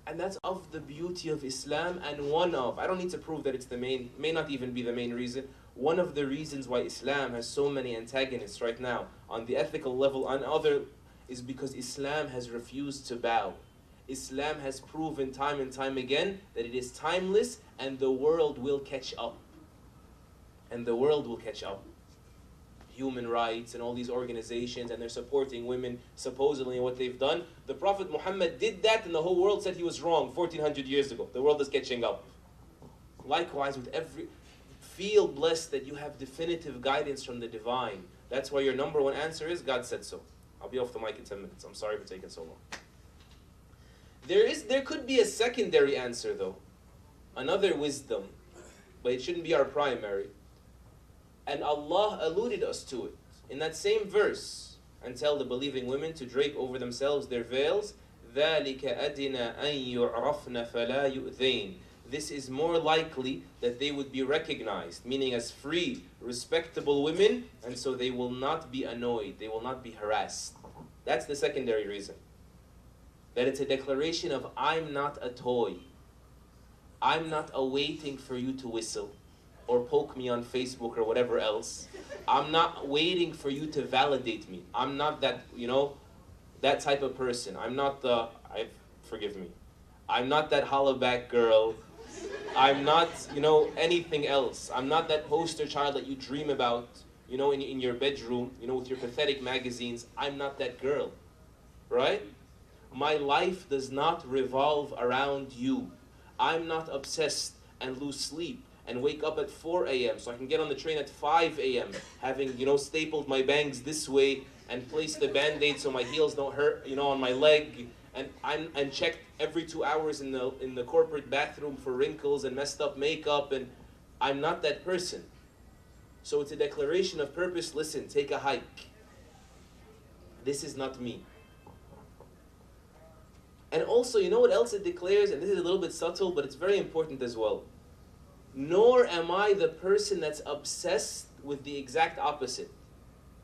And that's of the beauty of Islam and one of, I don't need to prove that it's the main, may not even be the main reason, one of the reasons why Islam has so many antagonists right now on the ethical level and other is because Islam has refused to bow. Islam has proven time and time again that it is timeless and the world will catch up. And the world will catch up. Human rights and all these organizations, and they're supporting women supposedly in what they've done. The Prophet Muhammad did that and the whole world said he was wrong 1400 years ago. The world is catching up. Likewise with every, feel blessed that you have definitive guidance from the divine. That's why your number one answer is God said so. I'll be off the mic in 10 minutes. I'm sorry for taking so long. There could be a secondary answer though. Another wisdom, but it shouldn't be our primary. And Allah alluded us to it in that same verse and tell the believing women to drape over themselves their veils. ذَلِكَ أَدِنَا أَن يُعْرَفْنَ فَلَا يُؤْذَيْنَ. This is more likely that they would be recognized, meaning as free, respectable women, and so they will not be annoyed, they will not be harassed. That's the secondary reason. That it's a declaration of, I'm not a toy. I'm not awaiting for you to whistle or poke me on Facebook or whatever else. I'm not waiting for you to validate me. I'm not that, you know, that type of person. I'm not the, forgive me. I'm not that hollaback girl. I'm not, you know, anything else. I'm not that poster child that you dream about, you know, in your bedroom, you know, with your pathetic magazines. I'm not that girl, right? My life does not revolve around you. I'm not obsessed and lose sleep and wake up at 4 a.m. so I can get on the train at 5 a.m. having, you know, stapled my bangs this way and placed the Band-Aid so my heels don't hurt, you know, on my leg, and checked every 2 hours in the corporate bathroom for wrinkles and messed up makeup, and I'm not that person. So it's a declaration of purpose. Listen, take a hike. This is not me. And also, you know what else it declares? And this is a little bit subtle, but it's very important as well. Nor am I the person that's obsessed with the exact opposite.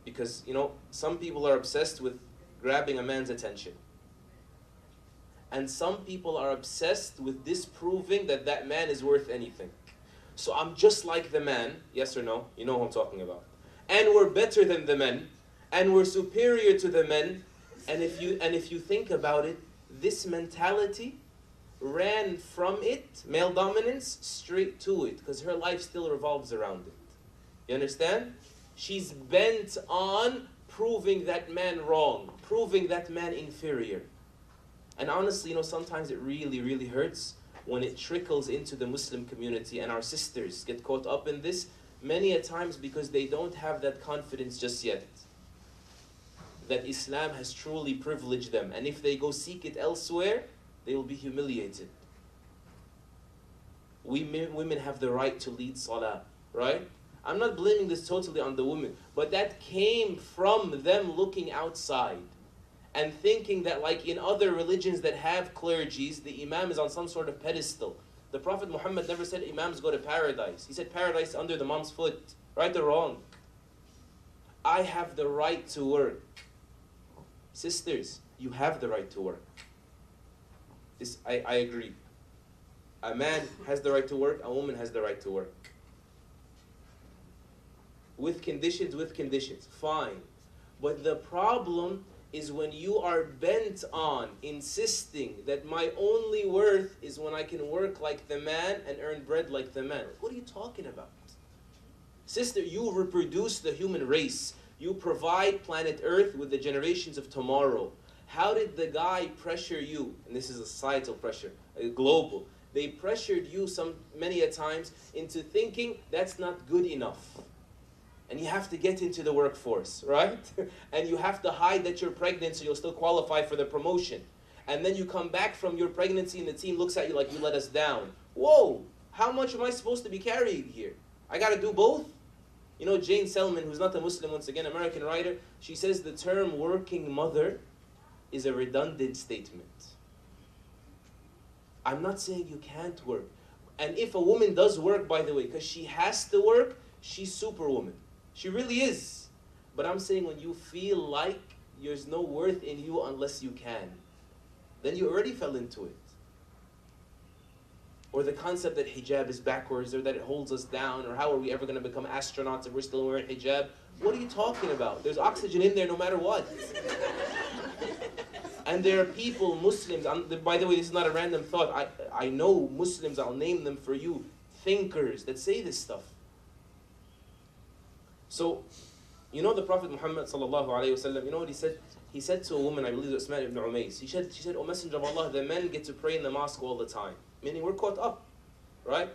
Because, you know, some people are obsessed with grabbing a man's attention. And some people are obsessed with disproving that that man is worth anything. So I'm just like the man, yes or no? You know who I'm talking about. And we're better than the men. And we're superior to the men. And if you think about it, this mentality ran from it, male dominance, straight to it, because her life still revolves around it. You understand? She's bent on proving that man wrong, proving that man inferior. And honestly, you know, sometimes it really, really hurts when it trickles into the Muslim community and our sisters get caught up in this, many a times because they don't have that confidence just yet. That Islam has truly privileged them. And if they go seek it elsewhere, they will be humiliated. Women have the right to lead salah, right? I'm not blaming this totally on the women, but that came from them looking outside and thinking that like in other religions that have clergies, the imam is on some sort of pedestal. The Prophet Muhammad never said imams go to paradise. He said paradise under the mom's foot. Right or wrong? I have the right to work. Sisters, you have the right to work. This, I agree. A man has the right to work, a woman has the right to work. With conditions, fine. But the problem is when you are bent on insisting that my only worth is when I can work like the man and earn bread like the man. What are you talking about? Sister, you reproduce the human race. You provide planet Earth with the generations of tomorrow. How did the guy pressure you? And this is a societal pressure, a global. They pressured you many a times into thinking that's not good enough. And you have to get into the workforce, right? And you have to hide that you're pregnant so you'll still qualify for the promotion. And then you come back from your pregnancy and the team looks at you like you let us down. Whoa, how much am I supposed to be carrying here? I gotta do both? You know, Jane Selman, who's not a Muslim, once again, American writer, she says the term working mother is a redundant statement. I'm not saying you can't work. And if a woman does work, by the way, because she has to work, she's superwoman. She really is. But I'm saying when you feel like there's no worth in you unless you can, then you already fell into it. Or the concept that hijab is backwards, or that it holds us down, or how are we ever going to become astronauts if we're still wearing hijab? What are you talking about? There's oxygen in there no matter what. And there are people, Muslims, by the way, this is not a random thought. I know Muslims, I'll name them for you, thinkers that say this stuff. So, you know the Prophet Muhammad sallallahu alayhi wasallam, you know what he said? He said to a woman, I believe it was Usman ibn Umays, she said, O Messenger of Allah, the men get to pray in the mosque all the time. Meaning we're caught up, right?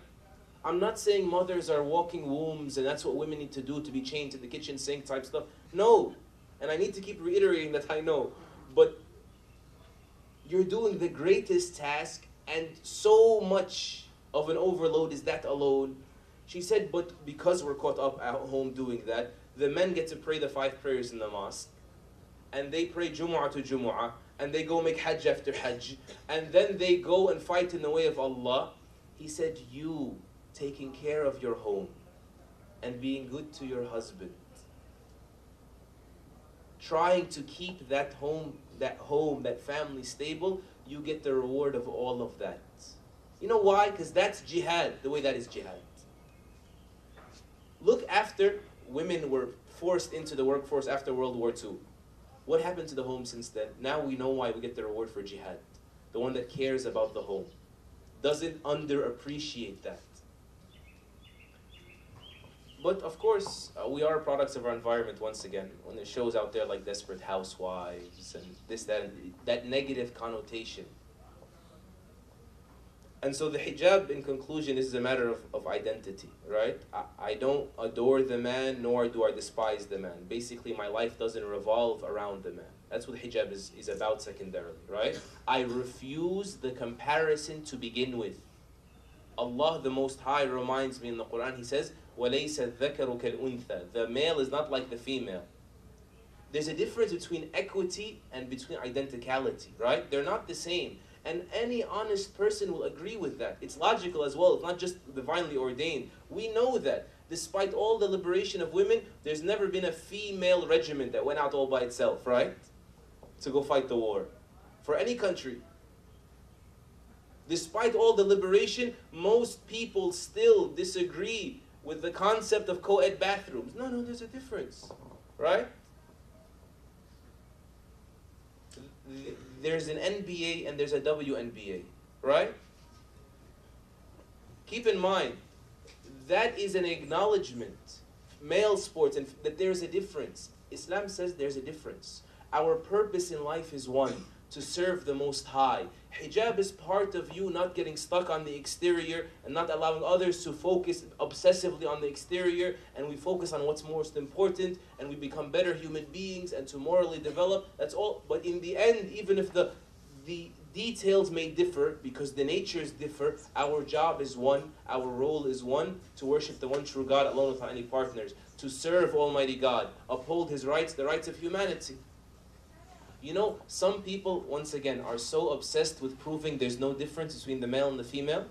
I'm not saying mothers are walking wombs and that's what women need to do to be chained to the kitchen sink type stuff. No. And I need to keep reiterating that I know. But you're doing the greatest task and so much of an overload is that alone. She said, but because we're caught up at home doing that, the men get to pray the 5 prayers in the mosque. And they pray Jumu'ah to Jumu'ah. And they go make Hajj after Hajj. And then they go and fight in the way of Allah. He said, you taking care of your home and being good to your husband, trying to keep that home, that family stable, you get the reward of all of that. You know why? Because that's jihad, the way that is jihad. Look, after women were forced into the workforce after World War II, what happened to the home since then? Now we know why we get the reward for jihad. The one that cares about the home. Doesn't underappreciate that. But of course, we are products of our environment once again. When there's shows out there like Desperate Housewives and this, that negative connotation. And so the hijab, in conclusion, is a matter of identity, right? I don't adore the man, nor do I despise the man. Basically, my life doesn't revolve around the man. That's what hijab is about secondarily, right? I refuse the comparison to begin with. Allah, the Most High, reminds me in the Qur'an, He says, وَلَيْسَ الذَّكَرُ كَالْأُنْثَى. The male is not like the female. There's a difference between equity and between identicality, right? They're not the same. And any honest person will agree with that. It's logical as well. It's not just divinely ordained. We know that. Despite all the liberation of women, there's never been a female regiment that went out all by itself, right? To go fight the war. For any country. Despite all the liberation, most people still disagree with the concept of co-ed bathrooms. No, there's a difference, right? There's an NBA and there's a WNBA, right? Keep in mind, that is an acknowledgement, male sports, and that there's a difference. Islam says there's a difference. Our purpose in life is one, to serve the Most High. Hijab is part of you not getting stuck on the exterior and not allowing others to focus obsessively on the exterior, and we focus on what's most important and we become better human beings and to morally develop. That's all. But in the end, even if the details may differ because the natures differ, our job is one, our role is one, to worship the one true God alone without any partners, to serve Almighty God, uphold His rights, the rights of humanity. You know, some people, once again, are so obsessed with proving there's no difference between the male and the female.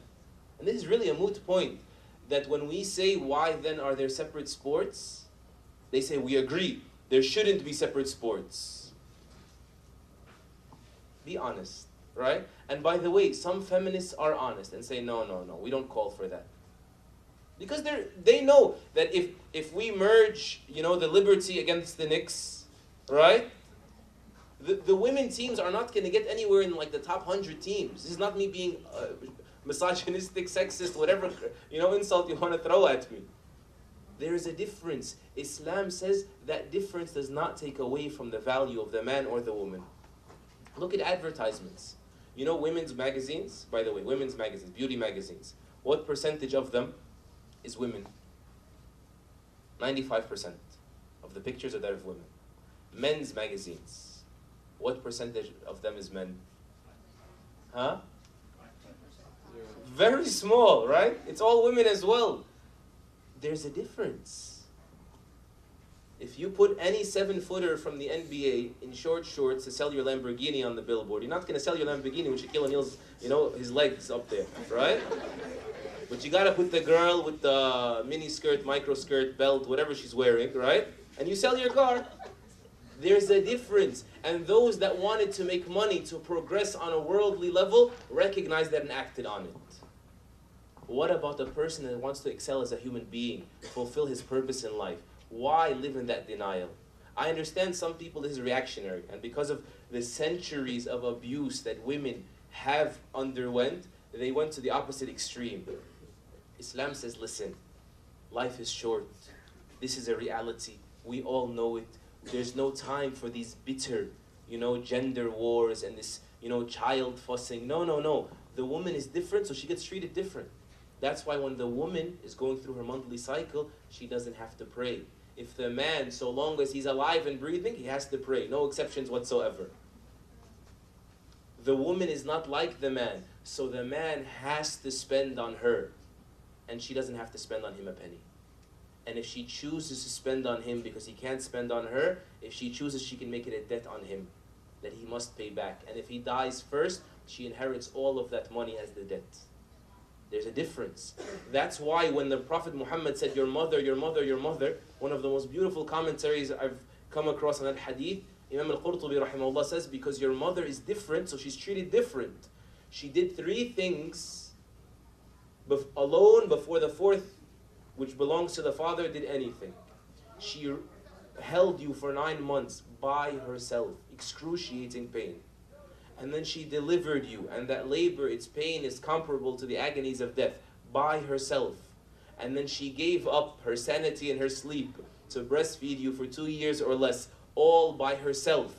And this is really a moot point, that when we say why then are there separate sports, they say we agree, there shouldn't be separate sports. Be honest, right? And by the way, some feminists are honest and say, no, we don't call for that. Because they know that if we merge, the Liberty against the Knicks, right? The women teams are not going to get anywhere in like the top 100 teams. This is not me being misogynistic, sexist, whatever, insult you want to throw at me. There is a difference. Islam says that difference does not take away from the value of the man or the woman. Look at advertisements. Women's magazines, by the way, women's magazines, beauty magazines. What percentage of them is women? 95% of the pictures are that of women. Men's magazines. What percentage of them is men? Huh? Very small, right? It's all women as well. There's a difference. If you put any 7-footer from the NBA in short shorts to sell your Lamborghini on the billboard, you're not going to sell your Lamborghini when Shaquille O'Neal's, his legs up there, right? But you got to put the girl with the mini skirt, micro skirt, belt, whatever she's wearing, right? And you sell your car. There's a difference. And those that wanted to make money to progress on a worldly level recognized that and acted on it. What about a person that wants to excel as a human being, fulfill his purpose in life? Why live in that denial? I understand some people this is reactionary, and because of the centuries of abuse that women have underwent, they went to the opposite extreme. Islam says, listen, life is short. This is a reality. We all know it. There's no time for these bitter, gender wars and this, child fussing. No. The woman is different, so she gets treated different. That's why when the woman is going through her monthly cycle, she doesn't have to pray. If the man, so long as he's alive and breathing, he has to pray. No exceptions whatsoever. The woman is not like the man, so the man has to spend on her, and she doesn't have to spend on him a penny. And if she chooses to spend on him because he can't spend on her, if she chooses, she can make it a debt on him that he must pay back. And if he dies first, she inherits all of that money as the debt. There's a difference. That's why when the Prophet Muhammad said, your mother, your mother, your mother, one of the most beautiful commentaries I've come across on that hadith, Imam al-Qurtubi rahimahullah says, because your mother is different, so she's treated different. She did 3 things alone before the 4th, which belongs to the father, did anything. She held you for 9 months by herself, excruciating pain. And then she delivered you, and that labor, its pain is comparable to the agonies of death, by herself. And then she gave up her sanity and her sleep to breastfeed you for 2 years or less, all by herself.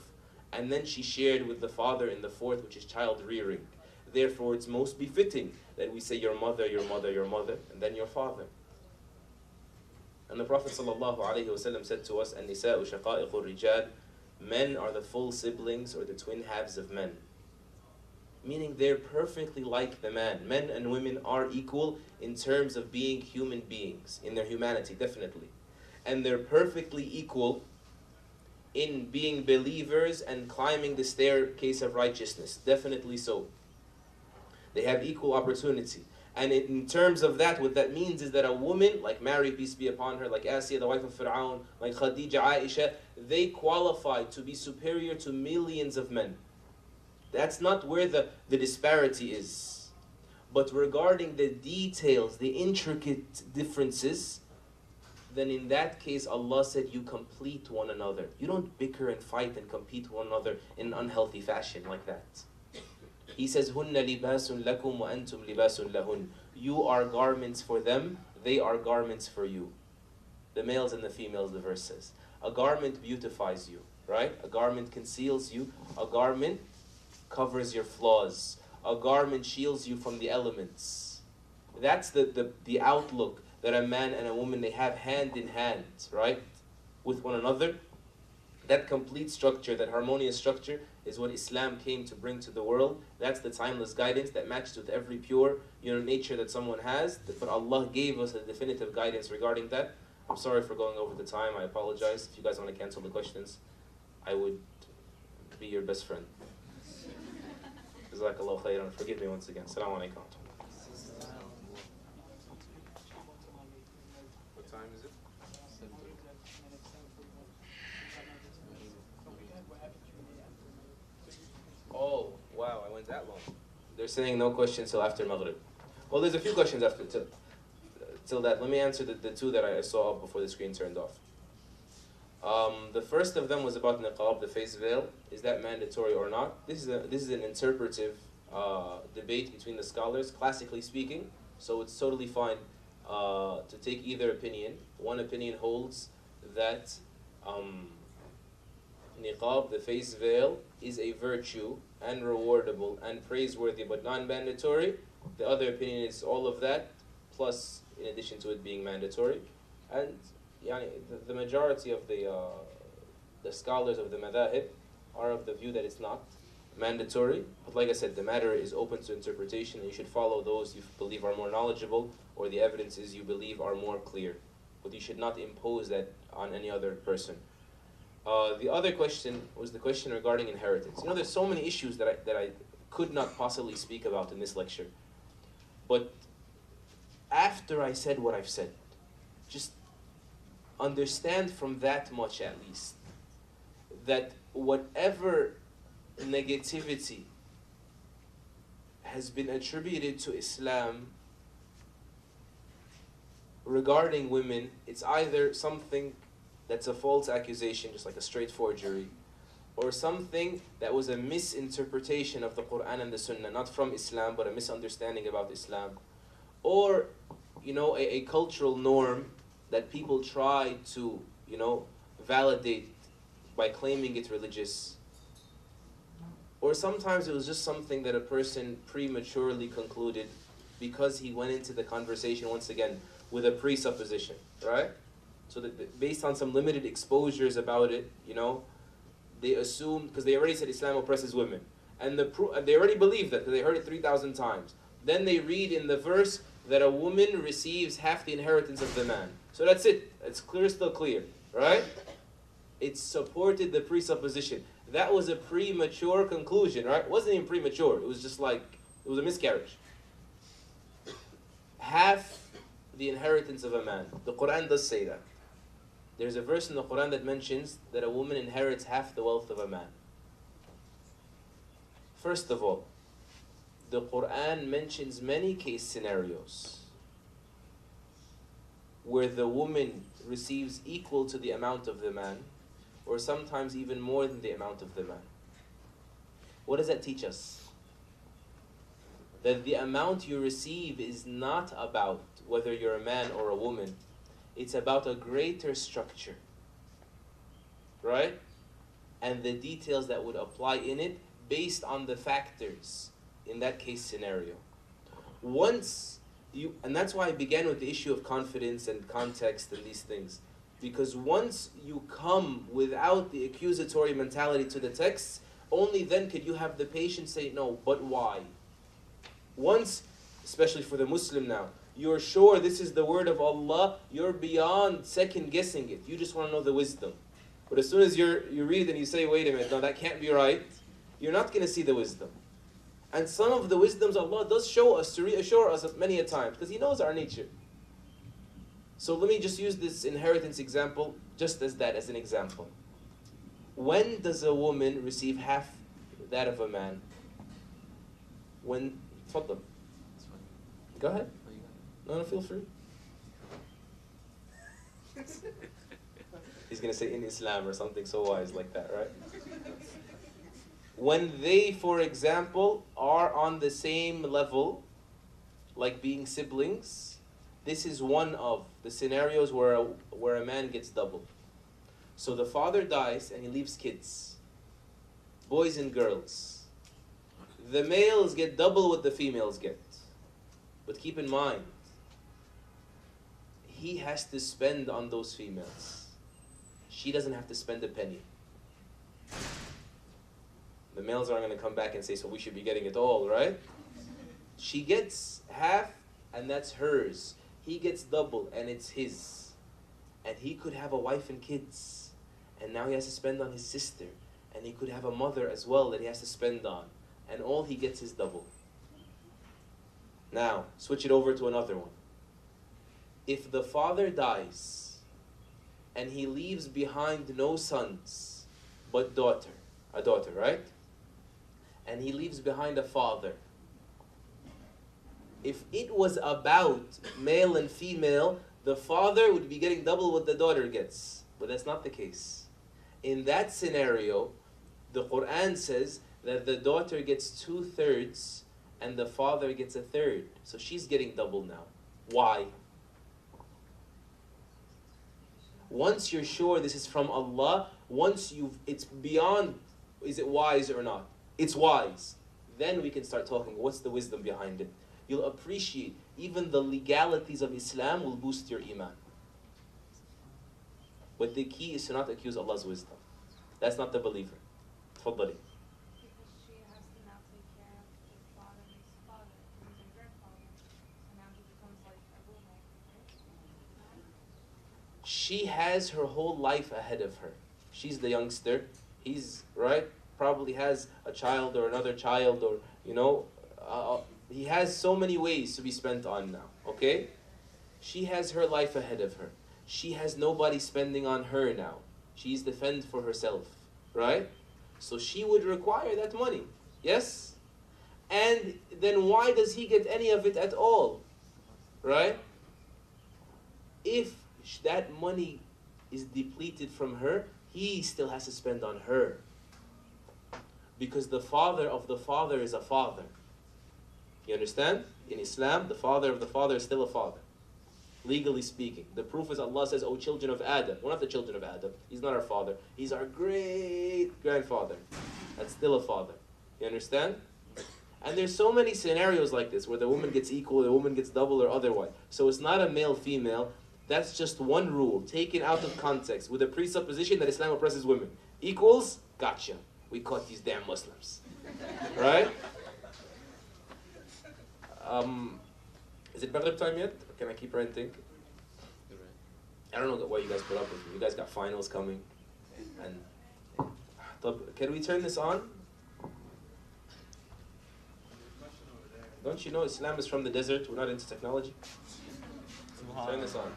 And then she shared with the father in the 4th, which is child rearing. Therefore, it's most befitting that we say your mother, your mother, your mother, and then your father. And the Prophet ﷺ said to us, "An-nisa'u shaqa'iqu rijal," men are the full siblings or the twin halves of men. Meaning they're perfectly like the man. Men and women are equal in terms of being human beings, in their humanity, definitely. And they're perfectly equal in being believers and climbing the staircase of righteousness, definitely so. They have equal opportunity. And in terms of that, what that means is that a woman, like Mary, peace be upon her, like Asiya, the wife of Fir'aun, like Khadija, Aisha, they qualify to be superior to millions of men. That's not where the disparity is. But regarding the details, the intricate differences, then in that case, Allah said you complete one another. You don't bicker and fight and compete one another in an unhealthy fashion like that. He says, هُنَّ لِبَاسٌ لَكُمْ وَأَنْتُمْ لِبَاسٌ لَهُنْ. You are garments for them, they are garments for you. The males and the females, the verse says. A garment beautifies you, right? A garment conceals you. A garment covers your flaws. A garment shields you from the elements. That's the outlook that a man and a woman, they have hand in hand, right? With one another. That complete structure, that harmonious structure, is what Islam came to bring to the world. That's the timeless guidance that matches with every pure nature that someone has. But Allah gave us a definitive guidance regarding that. I'm sorry for going over the time. I apologize. If you guys want to cancel the questions, I would be your best friend. Jazakallah khairan. Forgive me once again. Assalamu alaikum. went that long. They're saying no questions till after Maghrib. Well, there's a few questions after till that. Let me answer the two that I saw up before the screen turned off. The first of them was about niqab, the face veil. Is that mandatory or not? This is an interpretive debate between the scholars, classically speaking. So it's totally fine to take either opinion. One opinion holds that niqab, the face veil, is a virtue and rewardable and praiseworthy but non-mandatory. The other opinion is all of that, plus in addition to it being mandatory. And the majority of the scholars of the madhahib are of the view that it's not mandatory. But like I said, the matter is open to interpretation, and you should follow those you believe are more knowledgeable, or the evidences you believe are more clear. But you should not impose that on any other person. The other question was the question regarding inheritance. There's so many issues that I could not possibly speak about in this lecture. But after I said what I've said, just understand from that much at least, that whatever negativity has been attributed to Islam regarding women, it's either something that's a false accusation, just like a straight forgery, or something that was a misinterpretation of the Qur'an and the Sunnah, not from Islam, but a misunderstanding about Islam, or a cultural norm that people try to validate by claiming it religious, or sometimes it was just something that a person prematurely concluded because he went into the conversation once again with a presupposition, right? So that based on some limited exposures about it, they assumed, because they already said Islam oppresses women, and they already believe that, because they heard it 3,000 times. Then they read in the verse that a woman receives half the inheritance of the man. So that's it. It's clear, still clear, right? It supported the presupposition. That was a premature conclusion, right? It wasn't even premature. It was just like, it was a miscarriage. Half the inheritance of a man. The Qur'an does say that. There's a verse in the Qur'an that mentions that a woman inherits half the wealth of a man. First of all, the Qur'an mentions many case scenarios where the woman receives equal to the amount of the man, or sometimes even more than the amount of the man. What does that teach us? That the amount you receive is not about whether you're a man or a woman. It's about a greater structure, right? And the details that would apply in it based on the factors in that case scenario. And that's why I began with the issue of confidence and context and these things. Because once you come without the accusatory mentality to the text, only then could you have the patience say, no, but why? Once, especially for the Muslim now, you're sure this is the word of Allah, you're beyond second guessing it. You just want to know the wisdom. But as soon as you read and you say, wait a minute, no, that can't be right, you're not going to see the wisdom. And some of the wisdoms Allah does show us to reassure us many a times, because He knows our nature. So let me just use this inheritance example just as an example. When does a woman receive half that of a man? When, tfaddal. Go ahead. No, feel free. He's going to say in Islam or something so wise like that, right? When they, for example, are on the same level, like being siblings, this is one of the scenarios where a man gets double. So the father dies and he leaves kids, boys and girls. The males get double what the females get. But keep in mind, he has to spend on those females. She doesn't have to spend a penny. The males aren't going to come back and say, so we should be getting it all, right? She gets half, and that's hers. He gets double, and it's his. And he could have a wife and kids, and now he has to spend on his sister. And he could have a mother as well that he has to spend on. And all he gets is double. Now, switch it over to another one. If the father dies, and he leaves behind no sons, but a daughter, right? and he leaves behind a father. If it was about male and female, the father would be getting double what the daughter gets. But that's not the case. In that scenario, the Qur'an says that the daughter gets 2/3 and the father gets 1/3. So she's getting double now. Why? Once you're sure this is from Allah, it's beyond, is it wise or not? It's wise. Then we can start talking, what's the wisdom behind it? You'll appreciate even the legalities of Islam will boost your iman. But the key is to not accuse Allah's wisdom. That's not the believer. Tfaddali. Because she has to now take care of his father and his father, who's a grandfather, and now he becomes like a roommate, right? She has her whole life ahead of her. She's the youngster. He's, right, probably has a child or another child, or, he has so many ways to be spent on now, okay? She has her life ahead of her. She has nobody spending on her now. She's the fend for herself, right? So she would require that money, yes? And then why does he get any of it at all, right? If that money is depleted from her, he still has to spend on her. Because the father of the father is a father. You understand? In Islam, the father of the father is still a father. Legally speaking. The proof is Allah says, O children of Adam. We're not the children of Adam. He's not our father. He's our great-grandfather. That's still a father. You understand? And there's so many scenarios like this where the woman gets equal, the woman gets double or otherwise. So it's not a male-female. That's just one rule taken out of context with the presupposition that Islam oppresses women. Equals? Gotcha. We caught these damn Muslims. Right? Is it Maghrib time yet? Or can I keep ranting? I don't know why you guys put up with me. You guys got finals coming. And can we turn this on? Don't you know Islam is from the desert? We're not into technology. Turn this on.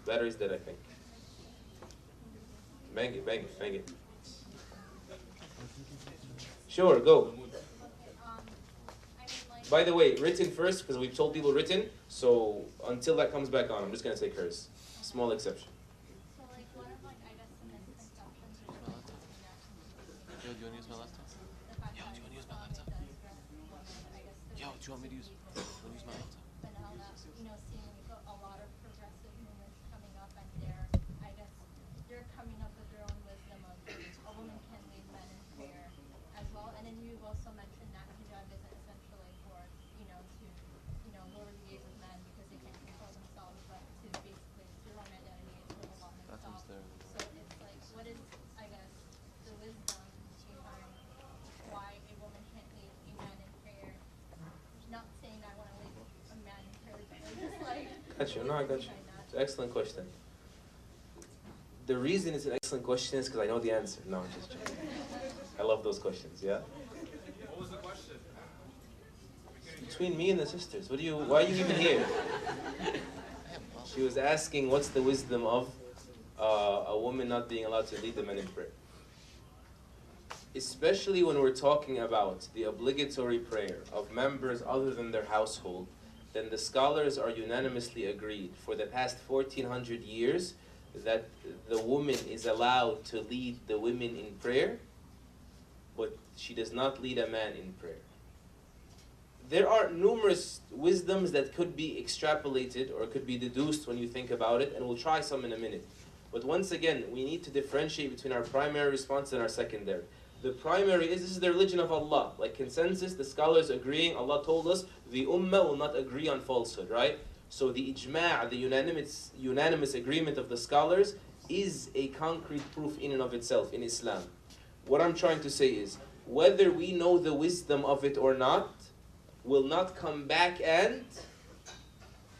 Battery's dead, I think. Bang it, bang it, bang it. Sure, go. By the way, written first, because we've told people written, so until that comes back on, I'm just going to take hers. Small exception. So, like, one of, like, I guess the misconceptions is Yo, do you want to use my laptop? Yo, do you want to use my laptop? Yo, do you want me to use my laptop? But now that, seeing a lot of progressive movements coming up, and they're coming up with their own wisdom of a woman can lead men in prayer as well. And then you've also mentioned that hijab isn't essentially for, to lower the gaze of men because they can't control themselves, but to basically their own identity is for Allah Himself. So it's like, what is, I guess, the wisdom behind why a woman can't lead a man in prayer? Not saying I want to lead a man in prayer, but just like. Got you. No, I got you. It's an excellent question. The reason it's an excellent question is because I know the answer. No, I'm just joking. I love those questions, yeah? What was the question? Between me and the sisters. Why are you even here? She was asking what's the wisdom of a woman not being allowed to lead the men in prayer. Especially when we're talking about the obligatory prayer of members other than their household, then the scholars are unanimously agreed for the past 1400 years that the woman is allowed to lead the women in prayer, but she does not lead a man in prayer. There are numerous wisdoms that could be extrapolated or could be deduced when you think about it, and we'll try some in a minute. But once again, we need to differentiate between our primary response and our secondary. The primary is, this is the religion of Allah. Like consensus, the scholars agreeing, Allah told us, the ummah will not agree on falsehood, right? So the ijma', the unanimous agreement of the scholars is a concrete proof in and of itself in Islam. What I'm trying to say is, whether we know the wisdom of it or not, will not come back and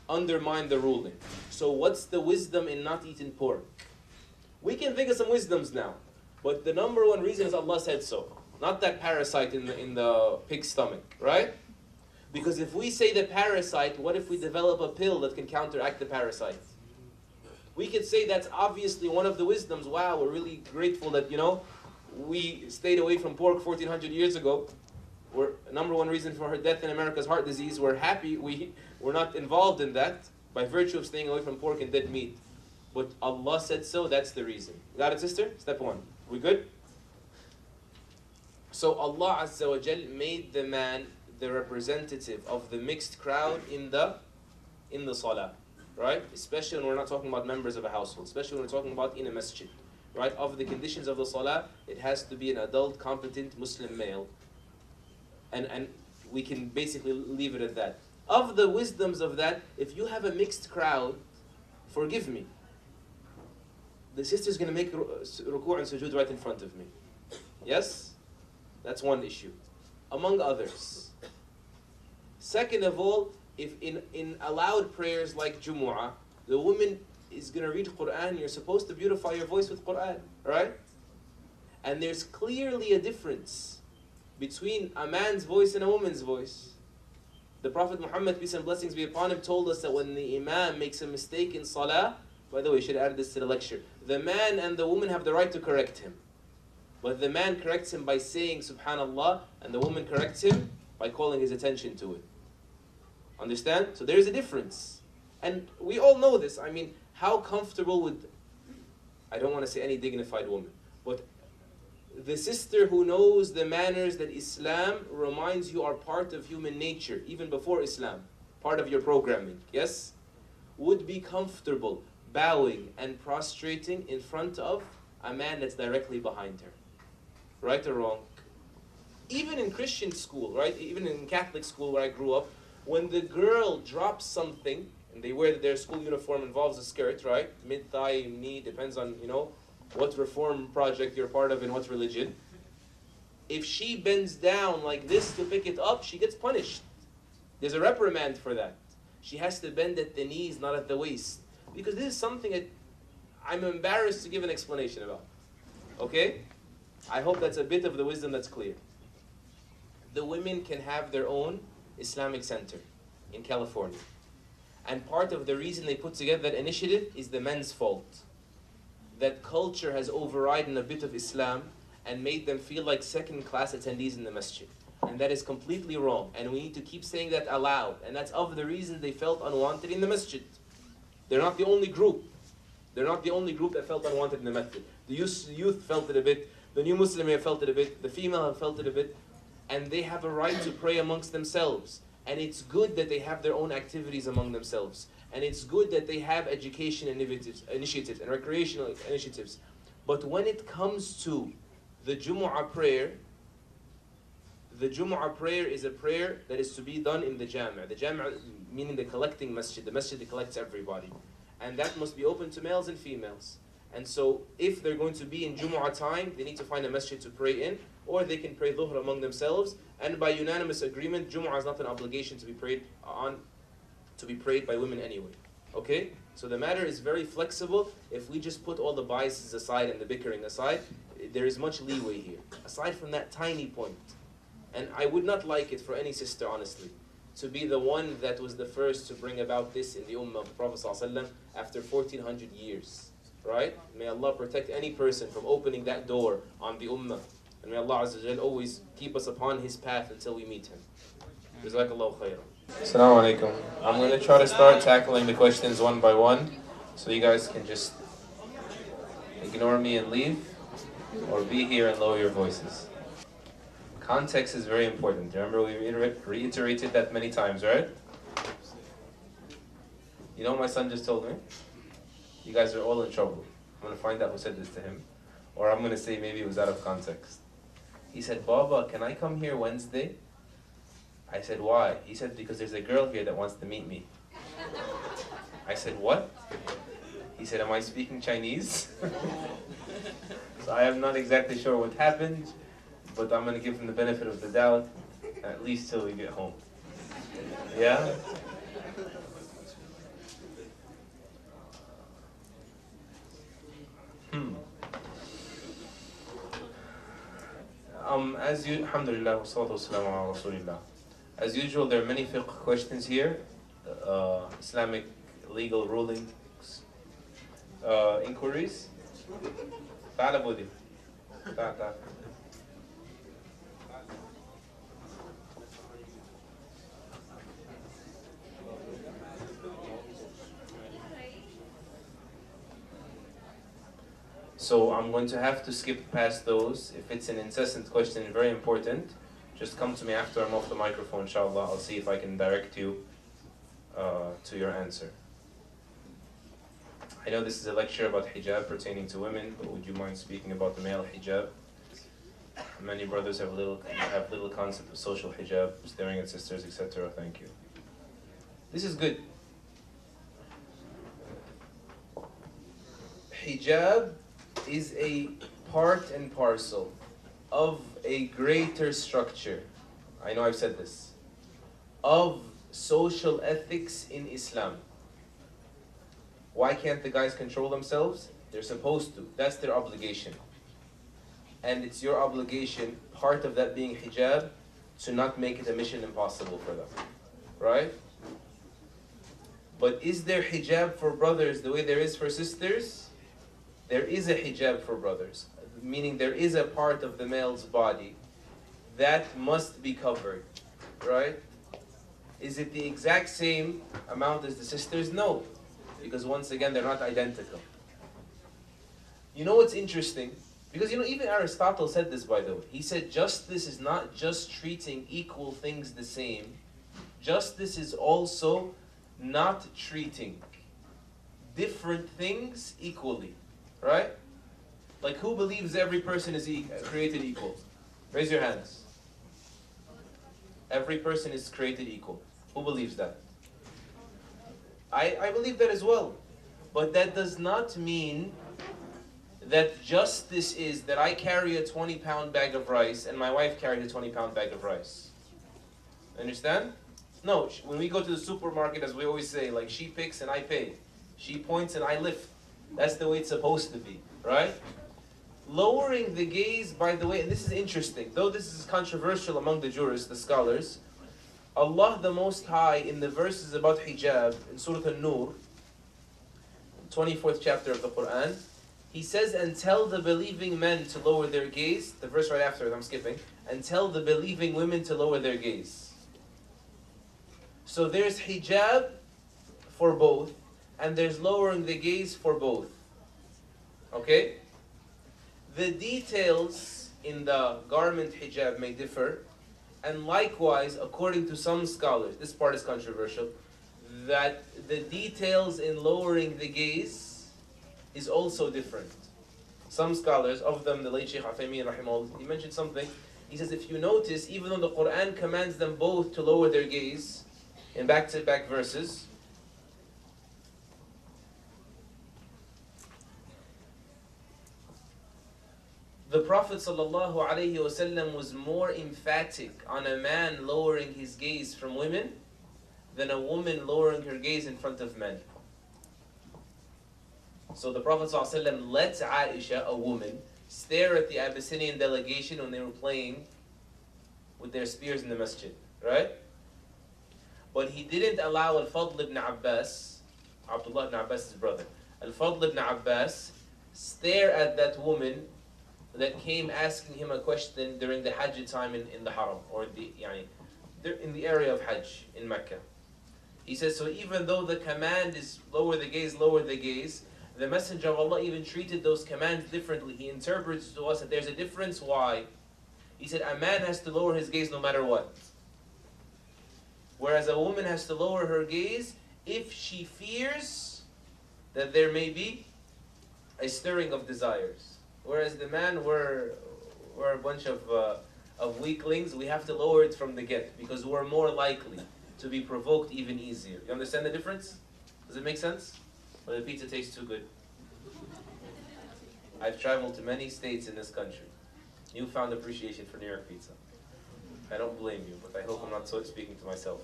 undermine the ruling. So what's the wisdom in not eating pork? We can think of some wisdoms now, but the number one reason is Allah said so. Not that parasite in the pig's stomach, right? Because if we say the parasite, what if we develop a pill that can counteract the parasite? We could say that's obviously one of the wisdoms. Wow, we're really grateful that, we stayed away from pork 1400 years ago. Number one reason for her death in America is heart disease. We're happy we're not involved in that by virtue of staying away from pork and dead meat. But Allah said so, that's the reason. Got it, sister? Step one. We good? So Allah Azza wa Jal made the man the representative of the mixed crowd in the salah. Right? Especially when we're not talking about members of a household. Especially when we're talking about in a masjid. Right? Of the conditions of the salah, it has to be an adult, competent Muslim male. And we can basically leave it at that. Of the wisdoms of that, if you have a mixed crowd, forgive me, the sister's going to make ruku' and sujood right in front of me. Yes? That's one issue. Among others. Second of all, if in allowed prayers like Jumu'ah, the woman is going to read Qur'an, you're supposed to beautify your voice with Qur'an, right? And there's clearly a difference between a man's voice and a woman's voice. The Prophet Muhammad, peace and blessings be upon him, told us that when the imam makes a mistake in salah, by the way, you should add this to the lecture, the man and the woman have the right to correct him. But the man corrects him by saying Subhanallah, and the woman corrects him by calling his attention to it. Understand? So there is a difference. And we all know this. I mean, how comfortable would, I don't want to say any dignified woman, but the sister who knows the manners that Islam reminds you are part of human nature, even before Islam, part of your programming, yes? Would be comfortable bowing and prostrating in front of a man that's directly behind her. Right or wrong? Even in Christian school, right? Even in Catholic school where I grew up, when the girl drops something, and they wear their school uniform involves a skirt, right? Mid-thigh, knee, depends on, what reform project you're part of in what religion. If she bends down like this to pick it up, she gets punished. There's a reprimand for that. She has to bend at the knees, not at the waist. Because this is something that I'm embarrassed to give an explanation about. Okay? I hope that's a bit of the wisdom that's clear. The women can have their own Islamic center in California. And part of the reason they put together that initiative is the men's fault. That culture has overridden a bit of Islam and made them feel like second-class attendees in the masjid. And that is completely wrong. And we need to keep saying that aloud. And that's of the reason they felt unwanted in the masjid. They're not the only group. They're not the only group that felt unwanted in the masjid. The youth felt it a bit. The new Muslim have felt it a bit. The female have felt it a bit. And they have a right to pray amongst themselves. And it's good that they have their own activities among themselves. And it's good that they have education initiatives and recreational initiatives. But when it comes to the Jumu'ah prayer is a prayer that is to be done in the Jami'. The Jami' meaning the collecting masjid, the masjid that collects everybody. And that must be open to males and females. And so if they're going to be in Jumu'ah time, they need to find a masjid to pray in, or they can pray Dhuhr among themselves. And by unanimous agreement, Jumu'ah is not an obligation to be prayed by women anyway. Okay? So the matter is very flexible. If we just put all the biases aside and the bickering aside, there is much leeway here. Aside from that tiny point. And I would not like it for any sister, honestly, to be the one that was the first to bring about this in the Ummah of the Prophet ﷺ after 1400 years. Right? May Allah protect any person from opening that door on the Ummah. And may Allah Azza wa Jal always keep us upon His path until we meet Him. Jazakallahu khairan. Assalamu alaikum. I'm going to try to start tackling the questions one by one, so you guys can just ignore me and leave, or be here and lower your voices. Context is very important. Remember, we reiterated that many times, right? You know what my son just told me? You guys are all in trouble. I'm going to find out who said this to him, or I'm going to say maybe it was out of context. He said, "Baba, can I come here Wednesday?" I said, "Why?" He said, "Because there's a girl here that wants to meet me." I said, "What?" He said, "Am I speaking Chinese?" So I am not exactly sure what happened, but I'm going to give him the benefit of the doubt, at least till we get home. Yeah? Alhamdulillah, wassalatu wassalamu ala rasulillah. As usual, there are many fiqh questions here, Islamic legal rulings, inquiries. تعال بودي. تعال. So I'm going to have to skip past those. If it's an incessant question and very important, just come to me after I'm off the microphone, inshallah. I'll see if I can direct you to your answer. I know this is a lecture about hijab pertaining to women, but would you mind speaking about the male hijab? Many brothers have little concept of social hijab, staring at sisters, etc. Thank you. This is good. Hijab is a part and parcel of a greater structure. I know I've said this. Of social ethics in Islam. Why can't the guys control themselves? They're supposed to. That's their obligation. And it's your obligation, part of that being hijab, to not make it a mission impossible for them. Right? But is there hijab for brothers the way there is for sisters? There is a hijab for brothers. Meaning there is a part of the male's body that must be covered. Right? Is it the exact same amount as the sisters? No. Because once again, they're not identical. You know what's interesting? Because even Aristotle said this, by the way. He said justice is not just treating equal things the same. Justice is also not treating different things equally. Right? Like, who believes every person is created equal? Raise your hands. Every person is created equal. Who believes that? I believe that as well. But that does not mean that justice is that I carry a 20-pound bag of rice and my wife carries a 20-pound bag of rice. Understand? No, when we go to the supermarket, as we always say, like, she picks and I pay. She points and I lift. That's the way it's supposed to be, right? Lowering the gaze, by the way, and this is interesting, though this is controversial among the jurists, the scholars, Allah the Most High, in the verses about hijab, in Surah An-Nur, 24th chapter of the Qur'an, He says, and tell the believing men to lower their gaze, the verse right after it, I'm skipping, and tell the believing women to lower their gaze. So there's hijab for both, and there's lowering the gaze for both. Okay? The details in the garment hijab may differ, and likewise, according to some scholars, this part is controversial, that the details in lowering the gaze is also different. Some scholars, of them the late Shaykh Uthaymeen rahimahullah, he mentioned something. He says, if you notice, even though the Qur'an commands them both to lower their gaze, in back-to-back verses, the Prophet ﷺ was more emphatic on a man lowering his gaze from women than a woman lowering her gaze in front of men. So the Prophet ﷺ let Aisha, a woman, stare at the Abyssinian delegation when they were playing with their spears in the masjid, right? But he didn't allow Al-Fadl ibn Abbas, Abdullah ibn Abbas' brother, Al-Fadl ibn Abbas, stare at that woman that came asking him a question during the Hajj time in the Haram, or in the area of Hajj in Mecca. He says, so even though the command is lower the gaze, the Messenger of Allah even treated those commands differently. He interprets to us that there's a difference. Why? He said, a man has to lower his gaze no matter what. Whereas a woman has to lower her gaze if she fears that there may be a stirring of desires. Whereas the man, we're a bunch of weaklings, we have to lower it from the get because we're more likely to be provoked even easier. You understand the difference? Does it make sense? Or the pizza tastes too good? I've traveled to many states in this country. Newfound appreciation for New York pizza. I don't blame you, but I hope I'm not speaking to myself.